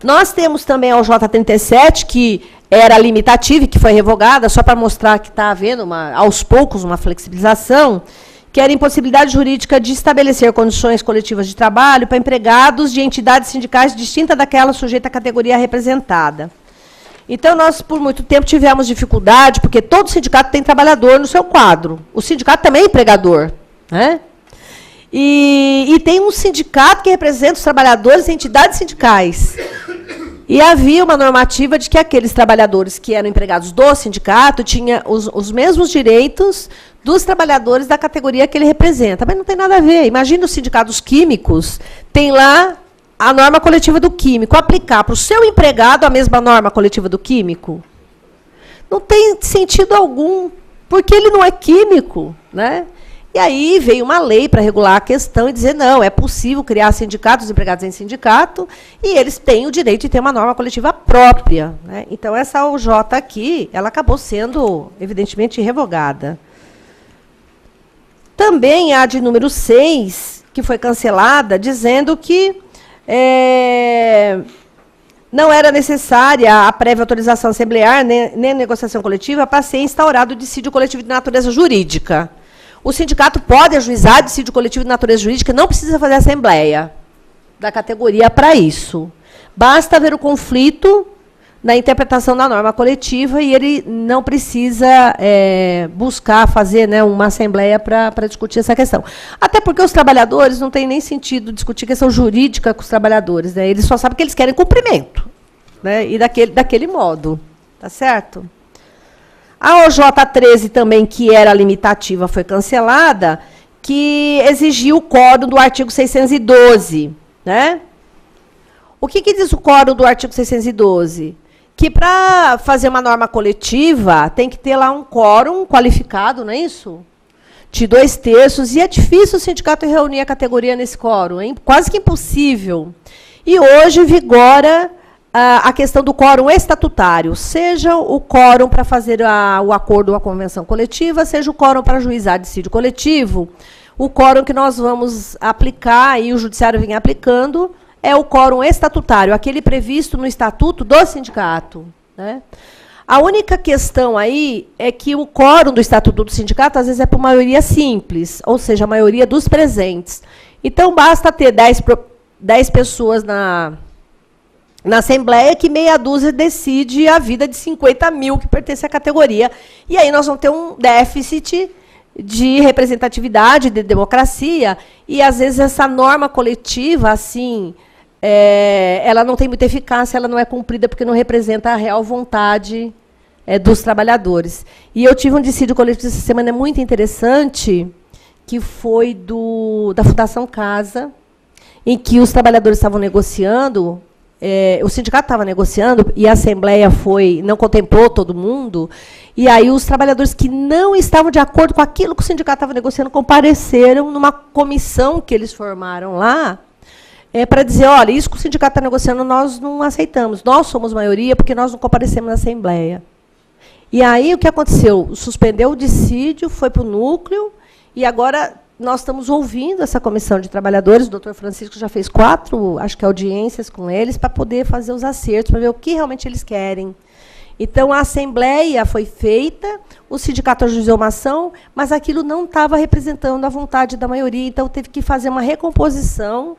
Nós temos também a OJ37, que era limitativa e que foi revogada, só para mostrar que está havendo, aos poucos, uma flexibilização, que era a impossibilidade jurídica de estabelecer condições coletivas de trabalho para empregados de entidades sindicais distintas daquela sujeita à categoria representada. Então, nós, por muito tempo, tivemos dificuldade, porque todo sindicato tem trabalhador no seu quadro. O sindicato também é empregador, né? E tem um sindicato que representa os trabalhadores em entidades sindicais. E havia uma normativa de que aqueles trabalhadores que eram empregados do sindicato tinham os mesmos direitos dos trabalhadores da categoria que ele representa. Mas não tem nada a ver. Imagina os sindicatos químicos, tem lá a norma coletiva do químico. Aplicar para o seu empregado a mesma norma coletiva do químico? Não tem sentido algum, porque ele não é químico, né? E aí veio uma lei para regular a questão e dizer, não, é possível criar sindicatos, empregados em sindicato, e eles têm o direito de ter uma norma coletiva própria, né? Então, essa OJ aqui, ela acabou sendo, evidentemente, revogada. Também a de número 6, que foi cancelada, dizendo que não era necessária a prévia autorização assemblear, nem negociação coletiva, para ser instaurado o dissídio coletivo de natureza jurídica. O sindicato pode ajuizar dissídio coletivo de natureza jurídica, não precisa fazer assembleia da categoria para isso. Basta haver o conflito na interpretação da norma coletiva e ele não precisa buscar fazer, né, uma assembleia para discutir essa questão. Até porque os trabalhadores não tem nem sentido discutir questão jurídica com os trabalhadores, né? Eles só sabem que eles querem cumprimento, né, e daquele modo. Tá certo? A OJ13 também, que era limitativa, foi cancelada, que exigiu o quórum do artigo 612. Né? O que diz o quórum do artigo 612? Que para fazer uma norma coletiva, tem que ter lá um quórum qualificado, não é isso? De 2/3, e é difícil o sindicato reunir a categoria nesse quórum, hein? Quase que impossível. E hoje vigora a questão do quórum estatutário, seja o quórum para fazer o acordo ou a convenção coletiva, seja o quórum para juizar dissídio coletivo. O quórum que nós vamos aplicar, e o judiciário vem aplicando, é o quórum estatutário, aquele previsto no estatuto do sindicato. Né? A única questão aí é que o quórum do estatuto do sindicato, às vezes, é por maioria simples, ou seja, a maioria dos presentes. Então, basta ter 10 pessoas na Assembleia, que meia dúzia decide a vida de 50 mil que pertence à categoria. E aí nós vamos ter um déficit de representatividade, de democracia, e, às vezes, essa norma coletiva, assim, ela não tem muita eficácia, ela não é cumprida porque não representa a real vontade dos trabalhadores. E eu tive um dissídio coletivo essa semana muito interessante, que foi da Fundação Casa, em que os trabalhadores estavam negociando o sindicato estava negociando e a Assembleia não contemplou todo mundo, e aí os trabalhadores que não estavam de acordo com aquilo que o sindicato estava negociando compareceram numa comissão que eles formaram lá, para dizer, olha, isso que o sindicato está negociando nós não aceitamos, nós somos maioria porque nós não comparecemos na Assembleia. E aí o que aconteceu? Suspendeu o dissídio, foi para o núcleo, e agora nós estamos ouvindo essa comissão de trabalhadores, o doutor Francisco já fez 4, acho que audiências com eles, para poder fazer os acertos, para ver o que realmente eles querem. Então, a assembleia foi feita, o sindicato ajuizou uma ação, mas aquilo não estava representando a vontade da maioria, então teve que fazer uma recomposição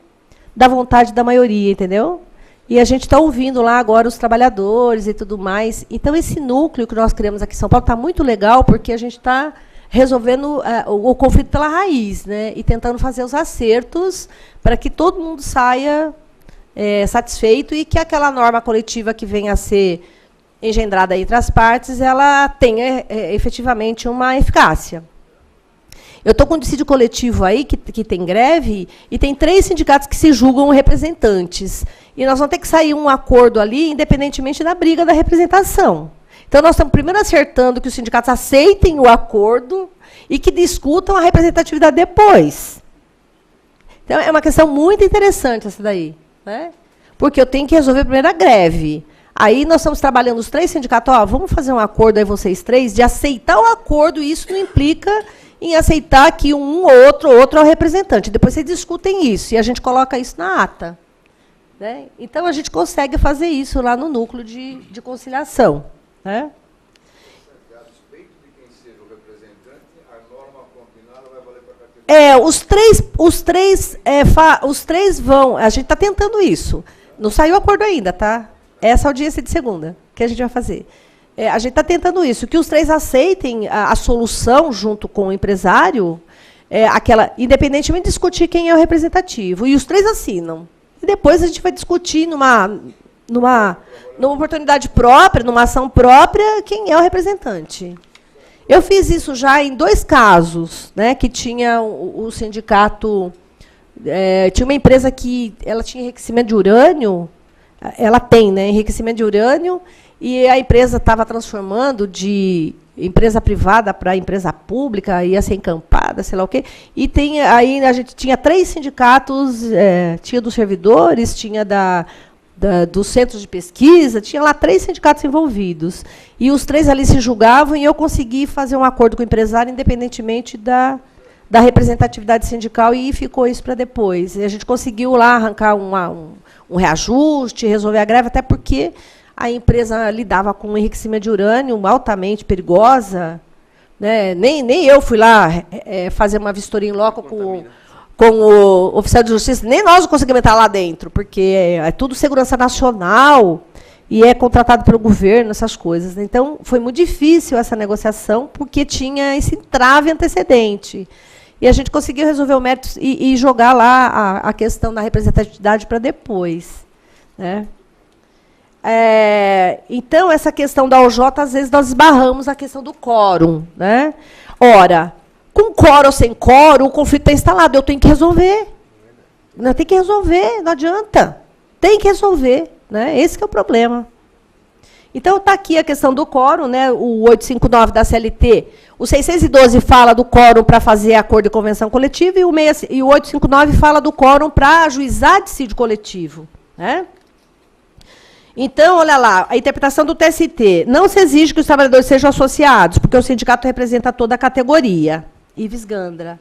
da vontade da maioria, entendeu? E a gente está ouvindo lá agora os trabalhadores e tudo mais. Então, esse núcleo que nós criamos aqui em São Paulo está muito legal, porque a gente está resolvendo o conflito pela raiz, né? E tentando fazer os acertos para que todo mundo saia satisfeito e que aquela norma coletiva que venha a ser engendrada entre as partes, ela tenha efetivamente uma eficácia. Eu estou com um dissídio coletivo aí, que tem greve, e tem 3 sindicatos que se julgam representantes. E nós vamos ter que sair um acordo ali, independentemente da briga da representação. Então, nós estamos primeiro acertando que os sindicatos aceitem o acordo e que discutam a representatividade depois. Então, é uma questão muito interessante essa daí, né? Porque eu tenho que resolver primeiro a greve. Aí nós estamos trabalhando os 3 sindicatos, vamos fazer um acordo aí, vocês 3, de aceitar o acordo, e isso não implica em aceitar que um ou outro é o representante. Depois vocês discutem isso, e a gente coloca isso na ata. Né? Então, a gente consegue fazer isso lá no núcleo de conciliação. Né? A despeito de quem seja o representante, a norma combinada vai valer para a categoria. Os três vão... A gente está tentando isso. Não saiu o acordo ainda, tá? Essa audiência de segunda que a gente vai fazer. A gente está tentando isso, que os 3 aceitem a solução junto com o empresário, independentemente de discutir quem é o representativo. E os 3 assinam. E depois a gente vai discutir numa oportunidade própria, numa ação própria, quem é o representante. Eu fiz isso já em 2 casos, né, que tinha o sindicato... tinha uma empresa que ela tinha enriquecimento de urânio, ela tem, né, enriquecimento de urânio, e a empresa estava transformando de empresa privada para empresa pública, ia ser encampada, sei lá o quê. E aí a gente tinha 3 sindicatos, tinha dos servidores, tinha dos centros de pesquisa, tinha lá 3 sindicatos envolvidos. E os 3 ali se julgavam, e eu consegui fazer um acordo com o empresário, independentemente da representatividade sindical, e ficou isso para depois. E a gente conseguiu lá arrancar um reajuste, resolver a greve, até porque a empresa lidava com um enriquecimento de urânio altamente perigosa. Né? Nem eu fui lá fazer uma vistoria em loco com o oficial de justiça, nem nós não conseguimos entrar lá dentro, porque é tudo segurança nacional e é contratado pelo governo, essas coisas. Então, foi muito difícil essa negociação, porque tinha esse entrave antecedente. E a gente conseguiu resolver o mérito e jogar lá a questão da representatividade para depois. Né? Então, essa questão da OJ, às vezes, nós esbarramos a questão do quórum. Né? Ora, com quórum ou sem quórum, o conflito está instalado, eu tenho que resolver. Não, tem que resolver, não adianta. Tem que resolver. Né? Esse que é o problema. Então, está aqui a questão do quórum, né? O 859 da CLT. O 612 fala do quórum para fazer acordo de convenção coletiva, e o 859 fala do quórum para ajuizar dissídio coletivo. Né? Então, olha lá, a interpretação do TST. Não se exige que os trabalhadores sejam associados, porque o sindicato representa toda a categoria. Ives Gandra.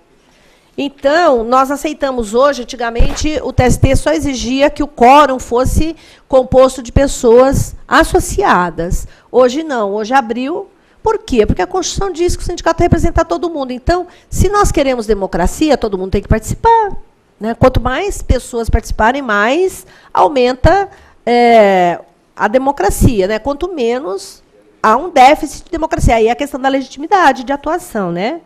Então, nós aceitamos hoje, antigamente, o TST só exigia que o quórum fosse composto de pessoas associadas. Hoje não, hoje abriu. Por quê? Porque a Constituição diz que o sindicato representa todo mundo. Então, se nós queremos democracia, todo mundo tem que participar. Né? Quanto mais pessoas participarem, mais aumenta a democracia. Né? Quanto menos, há um déficit de democracia. Aí é a questão da legitimidade de atuação, né?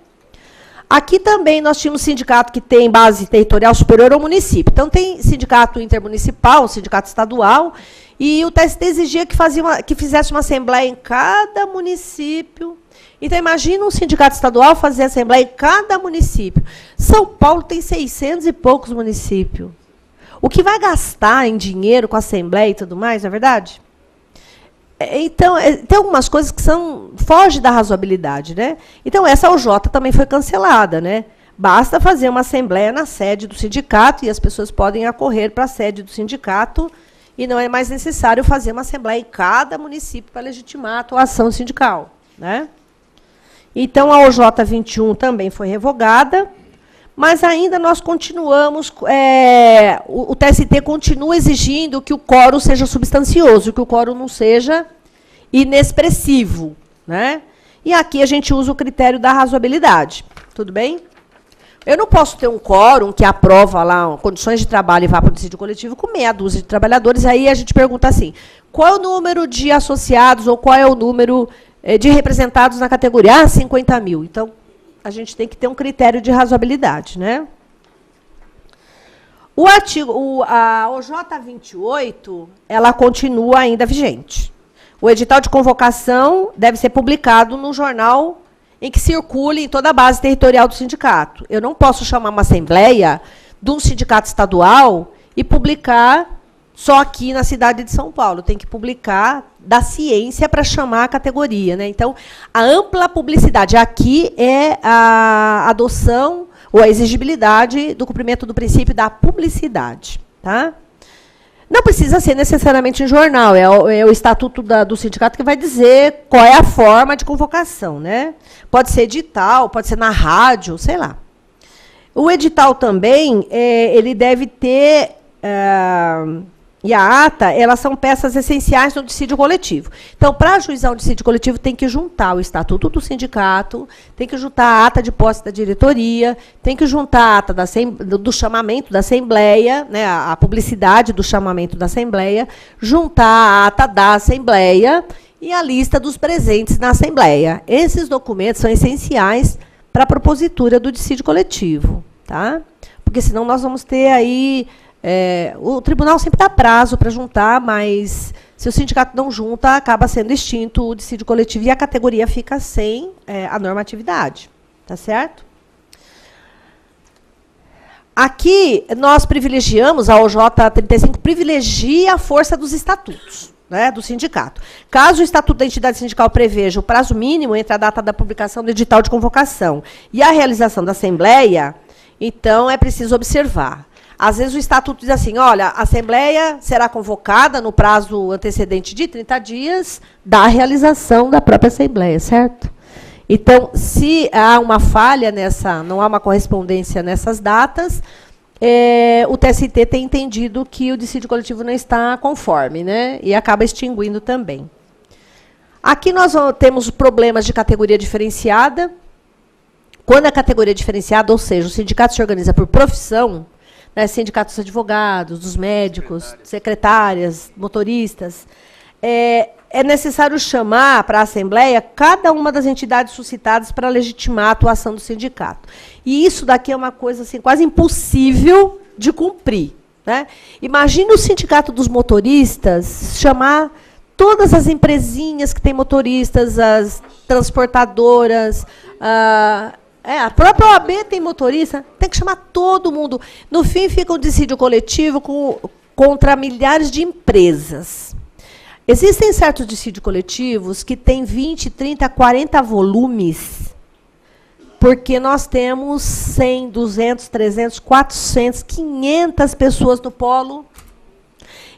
Aqui também nós tínhamos sindicato que tem base territorial superior ao município. Então, tem sindicato intermunicipal, sindicato estadual, e o TST exigia que fizesse uma assembleia em cada município. Então, imagina um sindicato estadual fazer assembleia em cada município. São Paulo tem 600 e poucos municípios. o que vai gastar em dinheiro com a Assembleia e tudo mais, não é verdade? Então, tem algumas coisas que foge da razoabilidade, né? Então, essa OJ também foi cancelada, né? Basta fazer uma assembleia na sede do sindicato e as pessoas podem acorrer para a sede do sindicato e não é mais necessário fazer uma assembleia em cada município para legitimar a atuação sindical, né? Então, a OJ 21 também foi revogada, mas ainda nós continuamos, o TST continua exigindo que o quórum seja substancioso, que o quórum não seja inexpressivo, né? E aqui a gente usa o critério da razoabilidade, tudo bem? Eu não posso ter um quórum que aprova lá condições de trabalho e vá para o dissídio coletivo com meia dúzia de trabalhadores, aí a gente pergunta assim, qual é o número de associados ou qual é o número de representados na categoria? Ah, 50 mil. Então, a gente tem que ter um critério de razoabilidade, né? A OJ 28, ela continua ainda vigente. O edital de convocação deve ser publicado no jornal em que circule em toda a base territorial do sindicato. Eu não posso chamar uma assembleia de um sindicato estadual e publicar só aqui na cidade de São Paulo. Tem que publicar da ciência para chamar a categoria, né? Então, a ampla publicidade aqui é a adoção ou a exigibilidade do cumprimento do princípio da publicidade, tá? Não precisa ser necessariamente em jornal, é o estatuto do sindicato que vai dizer qual é a forma de convocação, né? Pode ser edital, pode ser na rádio, sei lá. O edital também, ele deve ter... e a ata, elas são peças essenciais no dissídio coletivo. Então, para ajuizar um dissídio coletivo, tem que juntar o estatuto do sindicato, tem que juntar a ata de posse da diretoria, tem que juntar a ata do chamamento da assembleia, né, a publicidade do chamamento da assembleia, juntar a ata da assembleia e a lista dos presentes na assembleia. Esses documentos são essenciais para a propositura do dissídio coletivo, tá? Porque senão nós vamos ter aí... o tribunal sempre dá prazo para juntar, mas se o sindicato não junta, acaba sendo extinto o dissídio coletivo e a categoria fica sem a normatividade. Tá certo? Aqui, nós privilegiamos, a OJ 35 privilegia a força dos estatutos, né, do sindicato. Caso o estatuto da entidade sindical preveja o prazo mínimo entre a data da publicação do edital de convocação e a realização da assembleia, então é preciso observar. Às vezes o estatuto diz assim, olha, a assembleia será convocada no prazo antecedente de 30 dias da realização da própria assembleia, certo? Então, se há uma falha não há uma correspondência nessas datas, o TST tem entendido que o dissídio coletivo não está conforme, né? E acaba extinguindo também. Aqui nós temos problemas de categoria diferenciada. Quando a categoria é diferenciada, ou seja, o sindicato se organiza por profissão, né, sindicatos dos advogados, dos médicos, secretárias, motoristas, é necessário chamar para a Assembleia cada uma das entidades suscitadas para legitimar a atuação do sindicato. E isso daqui é uma coisa assim, quase impossível de cumprir, né? Imagine o sindicato dos motoristas chamar todas as empresinhas que têm motoristas, as transportadoras, a própria OAB tem motorista, tem que chamar todo mundo. No fim, fica um dissídio coletivo contra milhares de empresas. Existem certos dissídios coletivos que têm 20, 30, 40 volumes, porque nós temos 100, 200, 300, 400, 500 pessoas no polo.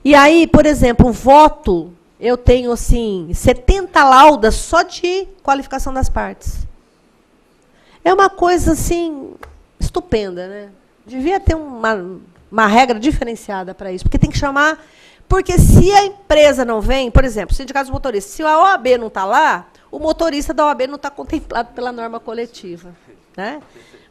E aí, por exemplo, o voto, eu tenho assim, 70 laudas só de qualificação das partes. É uma coisa, assim, estupenda, né? Devia ter uma regra diferenciada para isso, porque tem que chamar... Porque se a empresa não vem, por exemplo, sindicato dos motoristas, se a OAB não está lá, o motorista da OAB não está contemplado pela norma coletiva, né?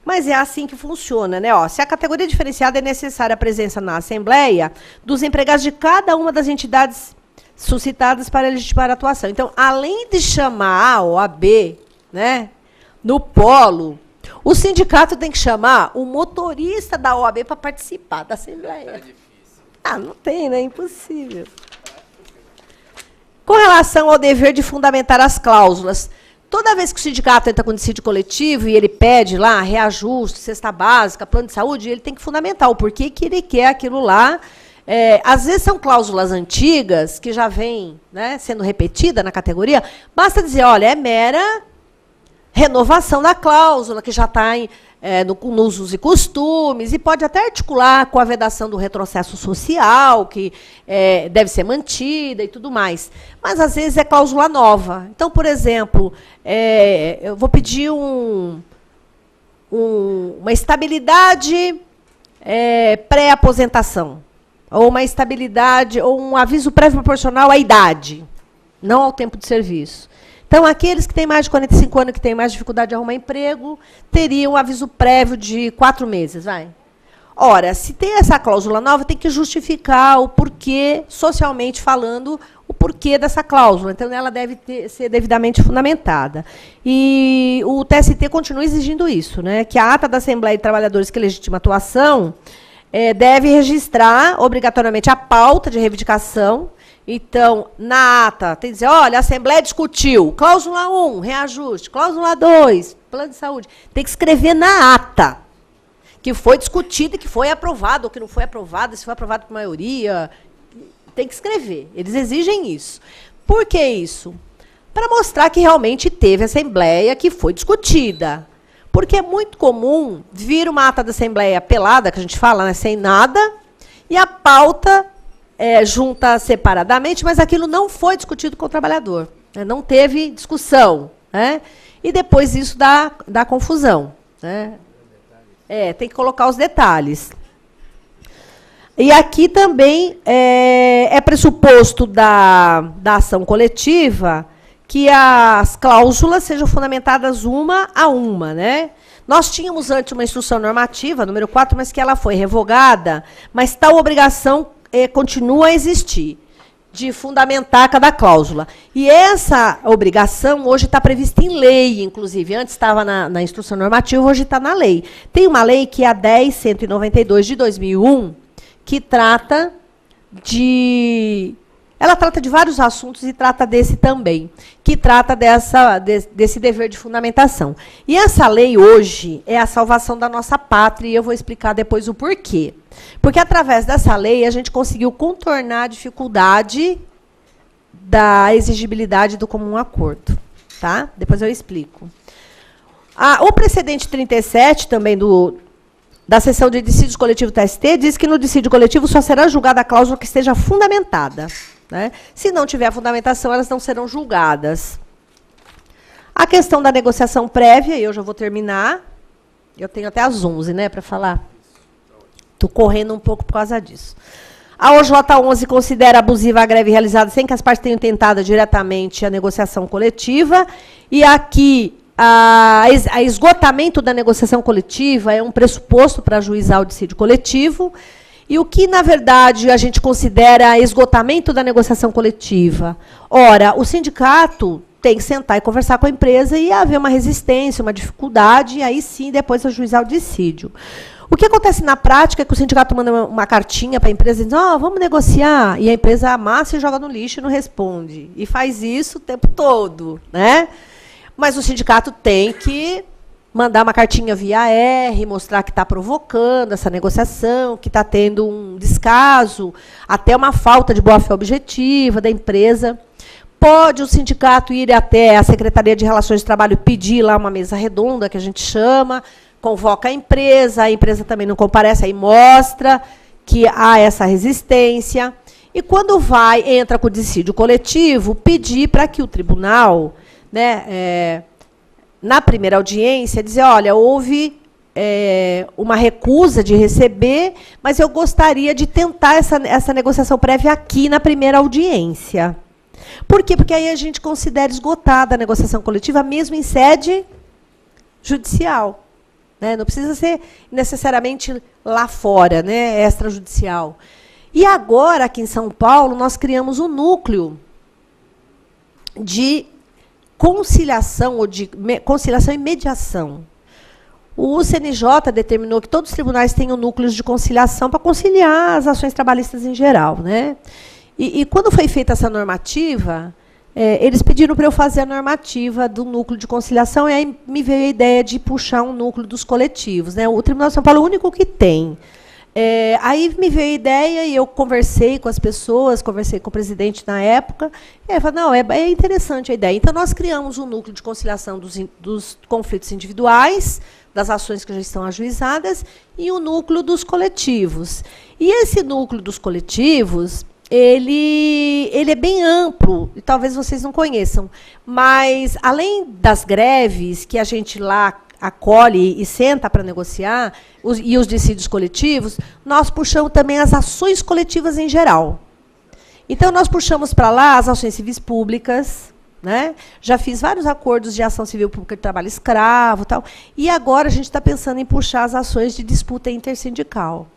Mas é assim que funciona, né? Ó, se a categoria diferenciada é necessária a presença na Assembleia dos empregados de cada uma das entidades suscitadas para legitimar a atuação. Então, além de chamar a OAB, né, no polo, o sindicato tem que chamar o motorista da OAB para participar da Assembleia. É difícil. Não tem, né? É impossível. Com relação ao dever de fundamentar as cláusulas, Toda vez que o sindicato entra com dissídio coletivo e ele pede lá reajuste, cesta básica, plano de saúde, ele tem que fundamentar o porquê que ele quer aquilo lá. Às vezes são cláusulas antigas que já vêm, né, sendo repetida na categoria. Basta dizer, olha, é mera renovação da cláusula, que já está nos usos e costumes, e pode até articular com a vedação do retrocesso social, que deve ser mantida e tudo mais. Mas, às vezes, é cláusula nova. Então, por exemplo, eu vou pedir uma estabilidade pré-aposentação, ou uma estabilidade, ou um aviso prévio proporcional à idade, não ao tempo de serviço. Então, aqueles que têm mais de 45 anos, que têm mais dificuldade de arrumar emprego, teriam um aviso prévio de 4 meses, vai. Ora, se tem essa cláusula nova, tem que justificar o porquê, socialmente falando, o porquê dessa cláusula. Então, ela deve ser devidamente fundamentada. E o TST continua exigindo isso, né? Que a ata da Assembleia de Trabalhadores que legitima a atuação deve registrar, obrigatoriamente, a pauta de reivindicação. Então, na ata, tem que dizer, olha, a Assembleia discutiu, cláusula 1, reajuste, cláusula 2, plano de saúde. Tem que escrever na ata que foi discutido, que foi aprovado, ou que não foi aprovado, se foi aprovado por maioria. Tem que escrever. Eles exigem isso. Por que isso? Para mostrar que realmente teve Assembleia que foi discutida. Porque é muito comum vir uma ata da Assembleia pelada, que a gente fala, né, sem nada, e a pauta junta separadamente, mas aquilo não foi discutido com o trabalhador. Né, não teve discussão. Né, e depois isso dá confusão. Né. Tem que colocar os detalhes. E aqui também é pressuposto da ação coletiva que as cláusulas sejam fundamentadas uma a uma, né? Nós tínhamos antes uma instrução normativa, número 4, mas que ela foi revogada, mas tal obrigação continua a existir, de fundamentar cada cláusula. E essa obrigação hoje está prevista em lei, inclusive. Antes estava na instrução normativa, hoje está na lei. Tem uma lei que é a 10.192 de 2001, que trata de... Ela trata de vários assuntos e trata desse também, que trata desse dever de fundamentação. E essa lei hoje é a salvação da nossa pátria, e eu vou explicar depois o porquê. Porque através dessa lei a gente conseguiu contornar a dificuldade da exigibilidade do comum acordo. Tá? Depois eu explico. O precedente 37 também da seção de dissídio coletivo TST diz que no dissídio coletivo só será julgada a cláusula que esteja fundamentada. Né? Se não tiver fundamentação, elas não serão julgadas. A questão da negociação prévia, eu já vou terminar. Eu tenho até às 11, né, para falar. Estou correndo um pouco por causa disso. A OJ 11 considera abusiva a greve realizada sem que as partes tenham tentado diretamente a negociação coletiva. E aqui, a esgotamento da negociação coletiva é um pressuposto para ajuizar o dissídio coletivo. E o que, na verdade, a gente considera esgotamento da negociação coletiva? Ora, o sindicato tem que sentar e conversar com a empresa e haver uma resistência, uma dificuldade, e aí sim, depois ajuizar o dissídio. O que acontece na prática é que o sindicato manda uma cartinha para a empresa dizendo, vamos negociar, e a empresa amassa e joga no lixo e não responde. E faz isso o tempo todo. Né? Mas o sindicato tem que mandar uma cartinha via R, mostrar que está provocando essa negociação, que está tendo um descaso, até uma falta de boa-fé objetiva da empresa. Pode o sindicato ir até a Secretaria de Relações de Trabalho e pedir lá uma mesa redonda, que a gente chama, convoca a empresa também não comparece, aí mostra que há essa resistência. E quando entra com o dissídio coletivo, pedir para que o tribunal, né, na primeira audiência, dizer, olha, houve uma recusa de receber, mas eu gostaria de tentar essa negociação prévia aqui na primeira audiência. Por quê? Porque aí a gente considera esgotada a negociação coletiva, mesmo em sede judicial. Né? Não precisa ser necessariamente lá fora, né, extrajudicial. E agora, aqui em São Paulo, nós criamos um núcleo de conciliação e mediação. O CNJ determinou que todos os tribunais tenham núcleos de conciliação para conciliar as ações trabalhistas em geral. Né? E quando foi feita essa normativa, eles pediram para eu fazer a normativa do núcleo de conciliação, e aí me veio a ideia de puxar um núcleo dos coletivos, né? O Tribunal de São Paulo é o único que tem. Aí me veio a ideia e eu conversei com as pessoas, conversei com o presidente na época, e ele falou, não, é interessante a ideia. Então, nós criamos um núcleo de conciliação dos conflitos individuais, das ações que já estão ajuizadas, e o núcleo dos coletivos. E esse núcleo dos coletivos, ele é bem amplo, e talvez vocês não conheçam, mas, além das greves que a gente lá acolhe e senta para negociar, e os dissídios coletivos, nós puxamos também as ações coletivas em geral. Então, nós puxamos para lá as ações civis públicas, né? Já fiz vários acordos de ação civil pública de trabalho escravo, tal, e agora a gente está pensando em puxar as ações de disputa intersindical.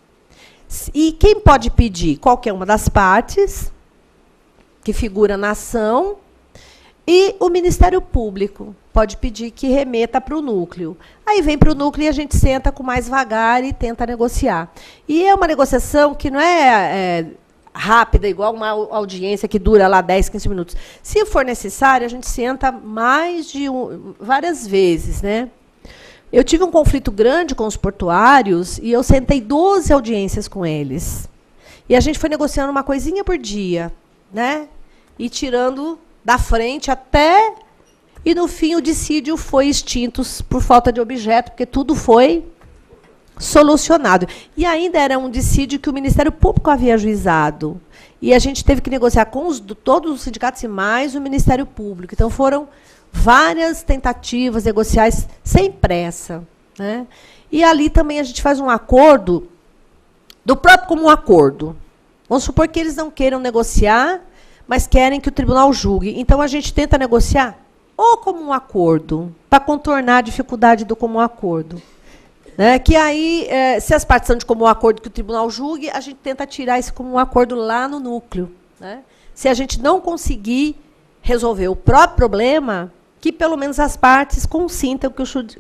E quem pode pedir? Qualquer uma das partes que figura na ação, e o Ministério Público pode pedir que remeta para o núcleo. Aí vem para o núcleo e a gente senta com mais vagar e tenta negociar. E é uma negociação que não é rápida, igual uma audiência que dura lá 10, 15 minutos. Se for necessário, a gente senta várias vezes, né? Eu tive um conflito grande com os portuários e eu sentei 12 audiências com eles. E a gente foi negociando uma coisinha por dia, né? E tirando da frente até... E, no fim, o dissídio foi extinto por falta de objeto, porque tudo foi solucionado. E ainda era um dissídio que o Ministério Público havia ajuizado. E a gente teve que negociar com todos os sindicatos e mais o Ministério Público. Então, foram várias tentativas negociais sem pressa, né? E ali também a gente faz um acordo, do próprio comum acordo. Vamos supor que eles não queiram negociar, mas querem que o tribunal julgue. Então, a gente tenta negociar ou comum acordo, para contornar a dificuldade do comum acordo. Né? Que aí, se as partes são de comum acordo que o tribunal julgue, a gente tenta tirar esse comum acordo lá no núcleo. Né? Se a gente não conseguir resolver o próprio problema, que pelo menos as partes consintam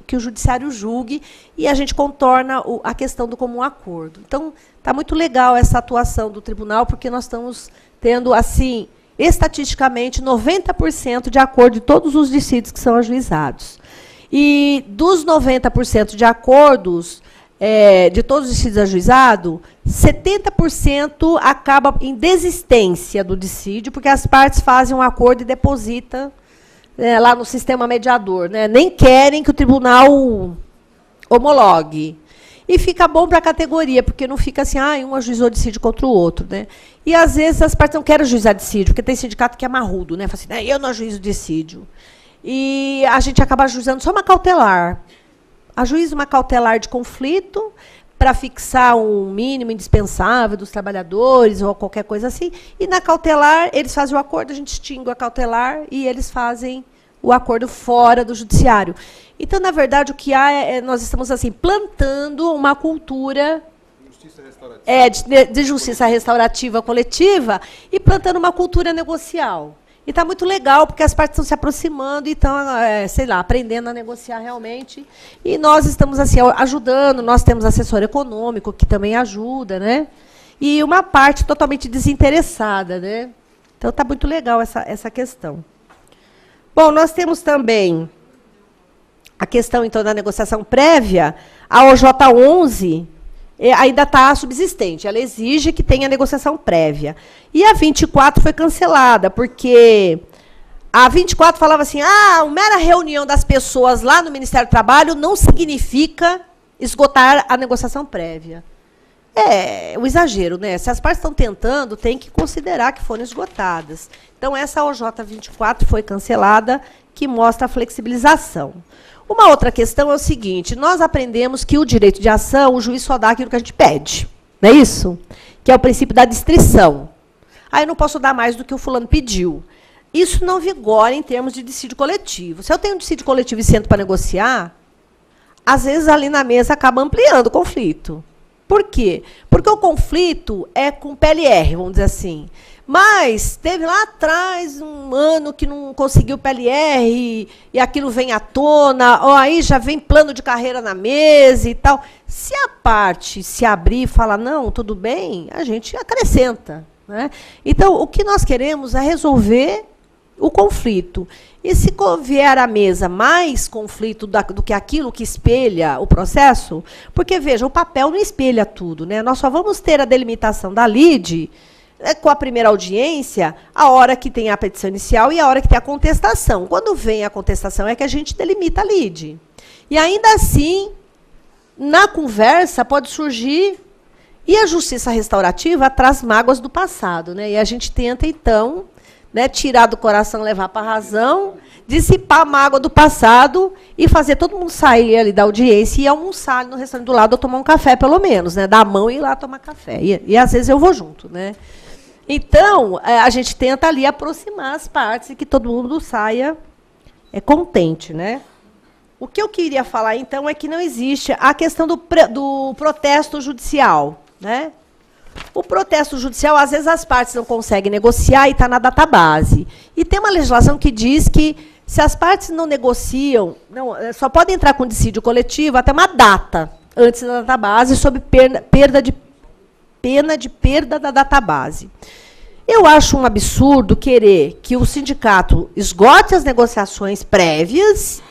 que o judiciário julgue e a gente contorna a questão do comum acordo. Então, está muito legal essa atuação do tribunal, porque nós estamos tendo, assim, estatisticamente, 90% de acordo de todos os dissídios que são ajuizados. E dos 90% de acordos, de todos os dissídios ajuizados, 70% acaba em desistência do dissídio, porque as partes fazem um acordo e depositam lá no sistema mediador. Né? Nem querem que o tribunal homologue. E fica bom para a categoria, porque não fica assim, um ajuizou dissídio contra o outro. Né? E, às vezes, as partes não querem ajuizar dissídio, porque tem sindicato que é marrudo. Né? Fala assim, eu não ajuizo dissídio. E a gente acaba ajuizando só uma cautelar. Ajuiza uma cautelar de conflito para fixar um mínimo indispensável dos trabalhadores ou qualquer coisa assim. E, na cautelar, eles fazem o acordo, a gente extingue a cautelar e eles fazem o acordo fora do judiciário. Então, na verdade, o que há nós estamos assim plantando uma cultura de justiça restaurativa coletiva e plantando uma cultura negocial. E está muito legal, porque as partes estão se aproximando e estão, sei lá, aprendendo a negociar realmente. E nós estamos assim ajudando, nós temos assessor econômico, que também ajuda, né? E uma parte totalmente desinteressada, né? Então, está muito legal essa questão. Bom, nós temos também a questão, então, da negociação prévia. A OJ 11 ainda está subsistente. Ela exige que tenha negociação prévia. E a 24 foi cancelada, porque a 24 falava assim, a mera reunião das pessoas lá no Ministério do Trabalho não significa esgotar a negociação prévia. É o exagero, né? Se as partes estão tentando, tem que considerar que foram esgotadas. Então, essa OJ 24 foi cancelada, que mostra a flexibilização. Uma outra questão é o seguinte, nós aprendemos que o direito de ação, o juiz só dá aquilo que a gente pede. Não é isso? Que é o princípio da distrição. Eu não posso dar mais do que o fulano pediu. Isso não vigora em termos de dissídio coletivo. Se eu tenho um dissídio coletivo e sento para negociar, às vezes ali na mesa acaba ampliando o conflito. Por quê? Porque o conflito é com PLR, vamos dizer assim. Mas teve lá atrás um ano que não conseguiu PLR e aquilo vem à tona, ou aí já vem plano de carreira na mesa e tal. Se a parte se abrir e falar, não, tudo bem, a gente acrescenta. Né? Então, o que nós queremos é resolver o conflito. E se vier à mesa mais conflito do que aquilo que espelha o processo, porque, veja, o papel não espelha tudo, né? Nós só vamos ter a delimitação da lide com a primeira audiência, a hora que tem a petição inicial e a hora que tem a contestação. Quando vem a contestação é que a gente delimita a lide. E ainda assim, na conversa pode surgir, e a justiça restaurativa traz mágoas do passado, né? E a gente tenta, então, né, tirar do coração, levar para a razão, dissipar a mágoa do passado e fazer todo mundo sair ali da audiência e almoçar ali no restaurante do lado ou tomar um café, pelo menos, né? Dar a mão e ir lá tomar café. E às vezes eu vou junto, né? Então, a gente tenta ali aproximar as partes e que todo mundo saia contente, né? O que eu queria falar, então, é que não existe a questão do protesto judicial, né? O protesto judicial, às vezes, as partes não conseguem negociar e está na database. E tem uma legislação que diz que, se as partes não negociam, só podem entrar com dissídio coletivo até uma data antes da database, sob pena de perda da database. Eu acho um absurdo querer que o sindicato esgote as negociações prévias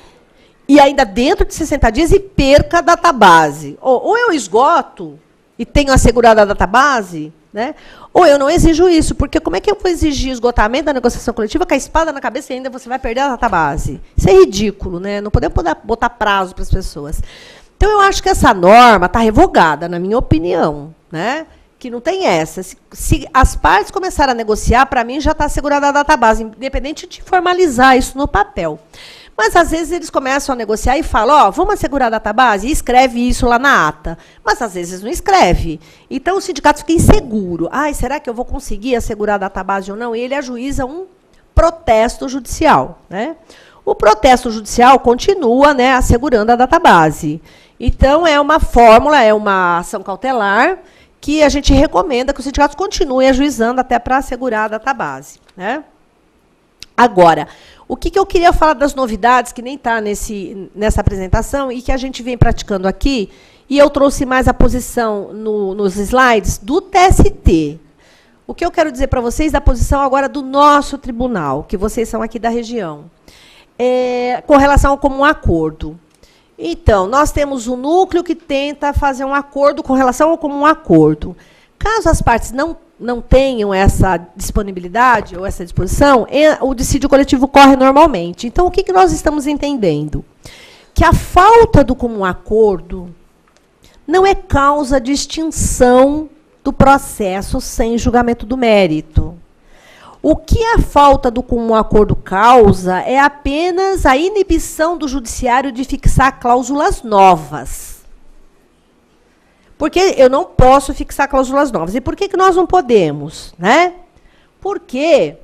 e ainda dentro de 60 dias e perca a database. Ou eu esgoto e tenho assegurada a database, né? Ou eu não exijo isso, porque como é que eu vou exigir esgotamento da negociação coletiva com a espada na cabeça e ainda você vai perder a database? Isso é ridículo, né? Não podemos botar prazo para as pessoas. Então, eu acho que essa norma está revogada, na minha opinião, né? Que não tem essa. Se as partes começarem a negociar, para mim já está assegurada a database, independente de formalizar isso no papel. Mas, às vezes, eles começam a negociar e falam, vamos assegurar a database? E escreve isso lá na ata. Mas, às vezes, não escreve. Então, o sindicato fica inseguro. Será que eu vou conseguir assegurar a database ou não? E ele ajuiza um protesto judicial, né? O protesto judicial continua, né, assegurando a database. Então, é uma fórmula, é uma ação cautelar que a gente recomenda que os sindicatos continuem ajuizando até para assegurar a database, né? Agora, o que eu queria falar das novidades, que nem está nessa apresentação, e que a gente vem praticando aqui, e eu trouxe mais a posição nos slides do TST. O que eu quero dizer para vocês da posição agora do nosso tribunal, que vocês são aqui da região, com relação ao comum acordo. Então, nós temos um núcleo que tenta fazer um acordo com relação ao comum acordo. Caso as partes não tenham essa disponibilidade ou essa disposição, o dissídio coletivo corre normalmente. Então, o que nós estamos entendendo? Que a falta do comum acordo não é causa de extinção do processo sem julgamento do mérito. O que a falta do comum acordo causa é apenas a inibição do judiciário de fixar cláusulas novas. Porque eu não posso fixar cláusulas novas. E por que nós não podemos, né? Porque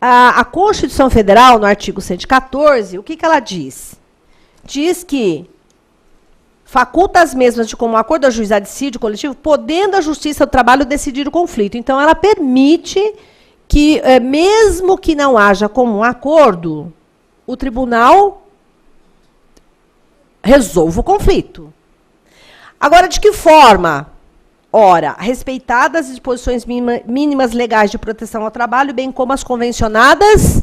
a Constituição Federal, no artigo 114, o que ela diz? Diz que faculta as mesmas de comum acordo ajuizar dissídio coletivo, podendo a Justiça do Trabalho decidir o conflito. Então, ela permite que, mesmo que não haja comum acordo, o tribunal resolva o conflito. Agora, de que forma? Ora, respeitadas as disposições mínimas legais de proteção ao trabalho, bem como as convencionadas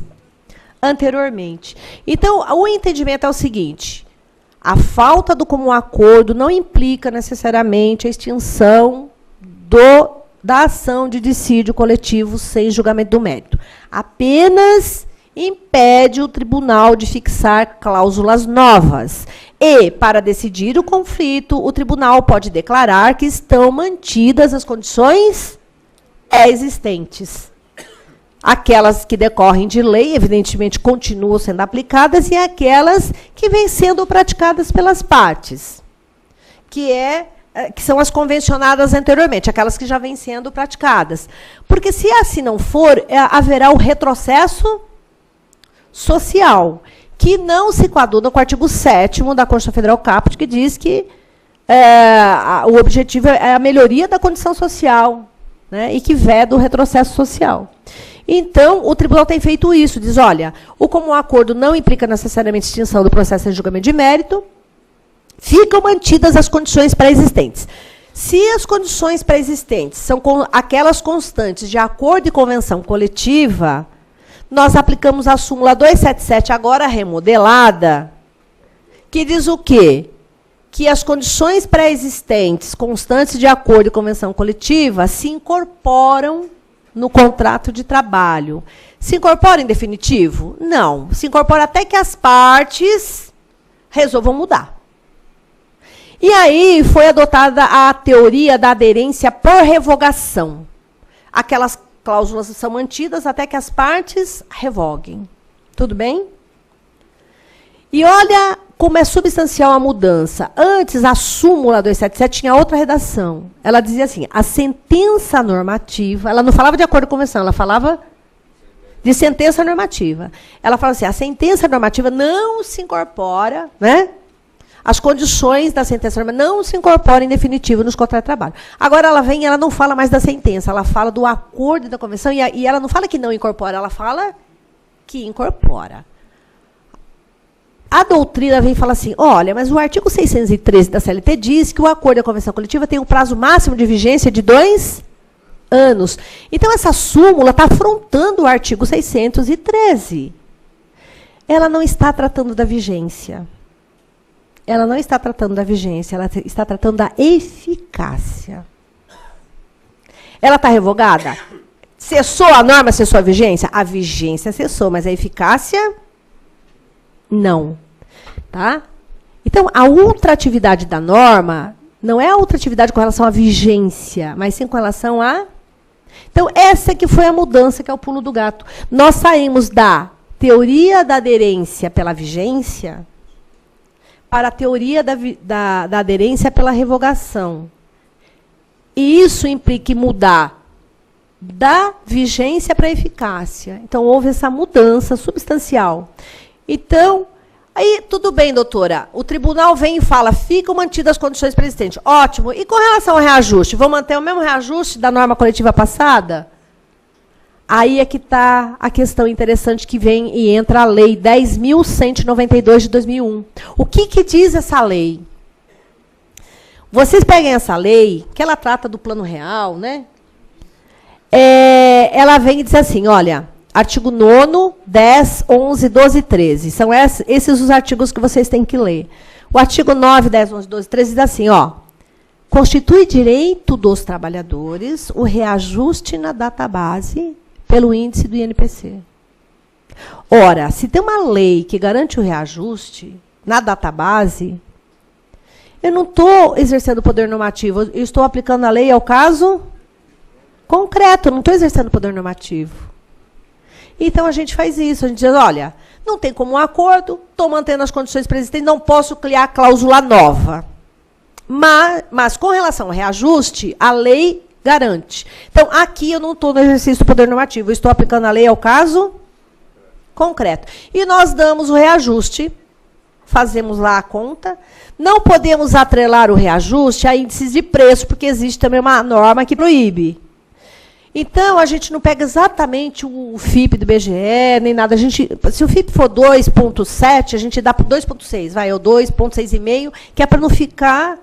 anteriormente. Então, o entendimento é o seguinte: a falta do comum acordo não implica necessariamente a extinção da ação de dissídio coletivo sem julgamento do mérito. Apenas impede o tribunal de fixar cláusulas novas. E, para decidir o conflito, o tribunal pode declarar que estão mantidas as condições existentes. Aquelas que decorrem de lei, evidentemente, continuam sendo aplicadas, e aquelas que vêm sendo praticadas pelas partes, que são as convencionadas anteriormente, aquelas que já vêm sendo praticadas. Porque, se assim não for, haverá o retrocesso social, que não se coaduna com o artigo 7º da Constituição Federal Caput, que diz que o objetivo é a melhoria da condição social, né, e que veda o retrocesso social. Então, o tribunal tem feito isso, diz, olha, o comum acordo não implica necessariamente extinção do processo de julgamento de mérito, ficam mantidas as condições pré-existentes. Se as condições pré-existentes são aquelas constantes de acordo e convenção coletiva, nós aplicamos a súmula 277, agora remodelada, que diz o quê? Que as condições pré-existentes, constantes de acordo e convenção coletiva, se incorporam no contrato de trabalho. Se incorpora em definitivo? Não. Se incorpora até que as partes resolvam mudar. E aí foi adotada a teoria da aderência por revogação. Aquelas cláusulas são mantidas até que as partes revoguem. Tudo bem? E olha como é substancial a mudança. Antes, a súmula 277 tinha outra redação. Ela dizia assim, a sentença normativa, ela não falava de acordo com convenção, ela falava de sentença normativa. Ela fala assim, a sentença normativa não se incorpora, né? As condições da sentença normativa não se incorporam em definitivo nos contratos de trabalho. Agora ela vem e ela não fala mais da sentença, ela fala do acordo e da convenção, e ela não fala que não incorpora, ela fala que incorpora. A doutrina vem e fala assim, olha, mas o artigo 613 da CLT diz que o acordo e a convenção coletiva tem um prazo máximo de vigência de 2 anos. Então, essa súmula está afrontando o artigo 613. Ela não está tratando da vigência. Ela não está tratando da vigência, ela está tratando da eficácia. Ela está revogada? Cessou a norma, cessou a vigência? A vigência cessou, mas a eficácia... não. Tá? Então, a ultratividade da norma não é a ultratividade com relação à vigência, mas sim com relação a... Então, essa que foi a mudança, que é o pulo do gato. Nós saímos da teoria da aderência pela vigência para a teoria da aderência pela revogação. E isso implica mudar da vigência para a eficácia. Então, houve essa mudança substancial. Então, aí, tudo bem, doutora. O tribunal vem e fala, ficam mantidas as condições pré-existentes. Ótimo. E com relação ao reajuste? Vão manter o mesmo reajuste da norma coletiva passada? Aí é que está a questão interessante que vem e entra a lei 10.192 de 2001. O que diz essa lei? Vocês peguem essa lei, que ela trata do plano real, né? Ela vem e diz assim, olha... Artigo 9º, 10, 11, 12 e 13. São esses os artigos que vocês têm que ler. O artigo 9, 10, 11, 12 e 13 diz assim, ó. Constitui direito dos trabalhadores o reajuste na database pelo índice do INPC. Ora, se tem uma lei que garante o reajuste na database, eu não estou exercendo o poder normativo, eu estou aplicando a lei ao caso concreto, eu não estou exercendo o poder normativo. Então, a gente faz isso. A gente diz, olha, não tem como um acordo, estou mantendo as condições pré-existentes, não posso criar cláusula nova. Mas, com relação ao reajuste, a lei garante. Então, aqui eu não estou no exercício do poder normativo, eu estou aplicando a lei ao caso concreto. E nós damos o reajuste, fazemos lá a conta. Não podemos atrelar o reajuste a índices de preço, porque existe também uma norma que proíbe. Então, a gente não pega exatamente o FIP do IBGE, nem nada. Se o FIP for 2,7, a gente dá para 2,6, vai, ou 2,6,5, que é para não ficar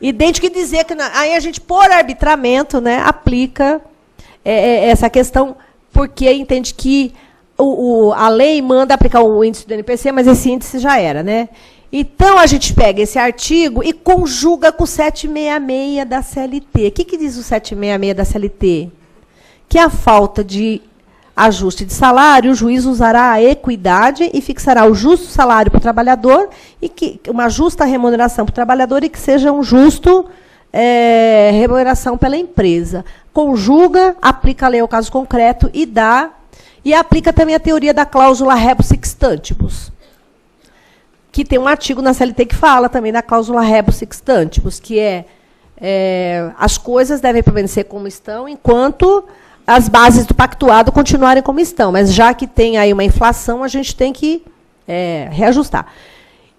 idêntico e dizer que... Aí a gente, por arbitramento, né, aplica essa questão, porque entende que a lei manda aplicar o índice do NPC, mas esse índice já era, né? Então, a gente pega esse artigo e conjuga com o 766 da CLT. O que diz o 766 da CLT? Que a falta de ajuste de salário, o juiz usará a equidade e fixará o justo salário para o trabalhador, e uma justa remuneração para o trabalhador e que seja um justo remuneração pela empresa. Conjuga, aplica a lei ao caso concreto e aplica também a teoria da cláusula rebus sic stantibus, que tem um artigo na CLT que fala também da cláusula rebus sic stantibus, que as coisas devem permanecer como estão, enquanto as bases do pactuado continuarem como estão. Mas já que tem aí uma inflação, a gente tem que reajustar.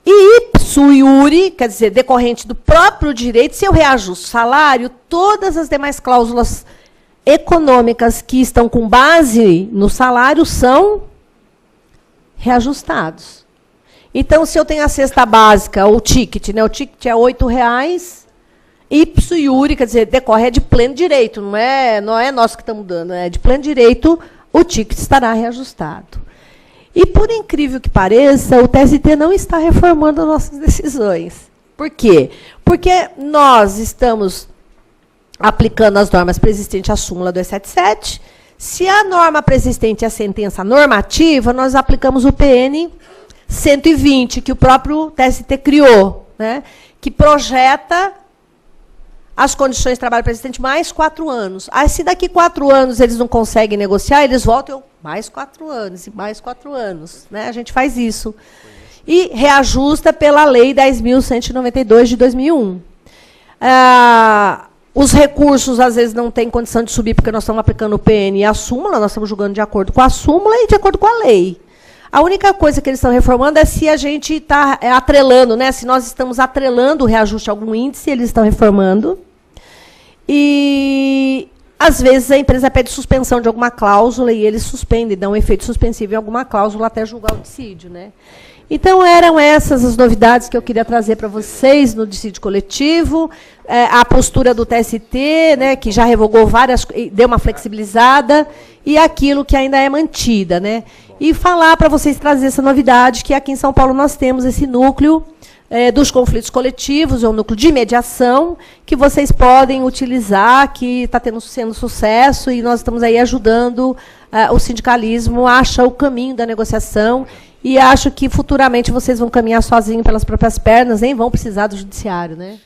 E ipso iure, quer dizer, decorrente do próprio direito, se eu reajusto o salário, todas as demais cláusulas econômicas que estão com base no salário são reajustados. Então, se eu tenho a cesta básica, o ticket, né? O ticket é R$ 8,00, ipso iure, quer dizer, decorre de pleno direito, não é nós que estamos dando, é de pleno direito o ticket estará reajustado. E, por incrível que pareça, o TST não está reformando nossas decisões. Por quê? Porque nós estamos aplicando as normas preexistentes à súmula 277. Se a norma preexistente é a sentença normativa, nós aplicamos o PN 120, que o próprio TST criou, né, que projeta as condições de trabalho preexistente mais 4 anos. Aí, se daqui 4 anos eles não conseguem negociar, eles voltam mais 4 anos e mais 4 anos. Né? A gente faz isso. E reajusta pela Lei 10.192 de 2001. Os recursos, às vezes, não têm condição de subir, porque nós estamos aplicando o PN e a súmula, nós estamos julgando de acordo com a súmula e de acordo com a lei. A única coisa que eles estão reformando é se a gente está atrelando, né? Se nós estamos atrelando o reajuste a algum índice, eles estão reformando. E, às vezes, a empresa pede suspensão de alguma cláusula e eles suspendem, dão um efeito suspensivo em alguma cláusula até julgar o dissídio, né? Então, eram essas as novidades que eu queria trazer para vocês no dissídio coletivo. A postura do TST, né, que já revogou várias, deu uma flexibilizada, e aquilo que ainda é mantida. Né? E falar para vocês trazer essa novidade, que aqui em São Paulo nós temos esse núcleo dos conflitos coletivos, é um núcleo de mediação, que vocês podem utilizar, que está sendo sucesso, e nós estamos aí ajudando o sindicalismo a achar o caminho da negociação. E acho que futuramente vocês vão caminhar sozinhos pelas próprias pernas, nem vão precisar do judiciário, né?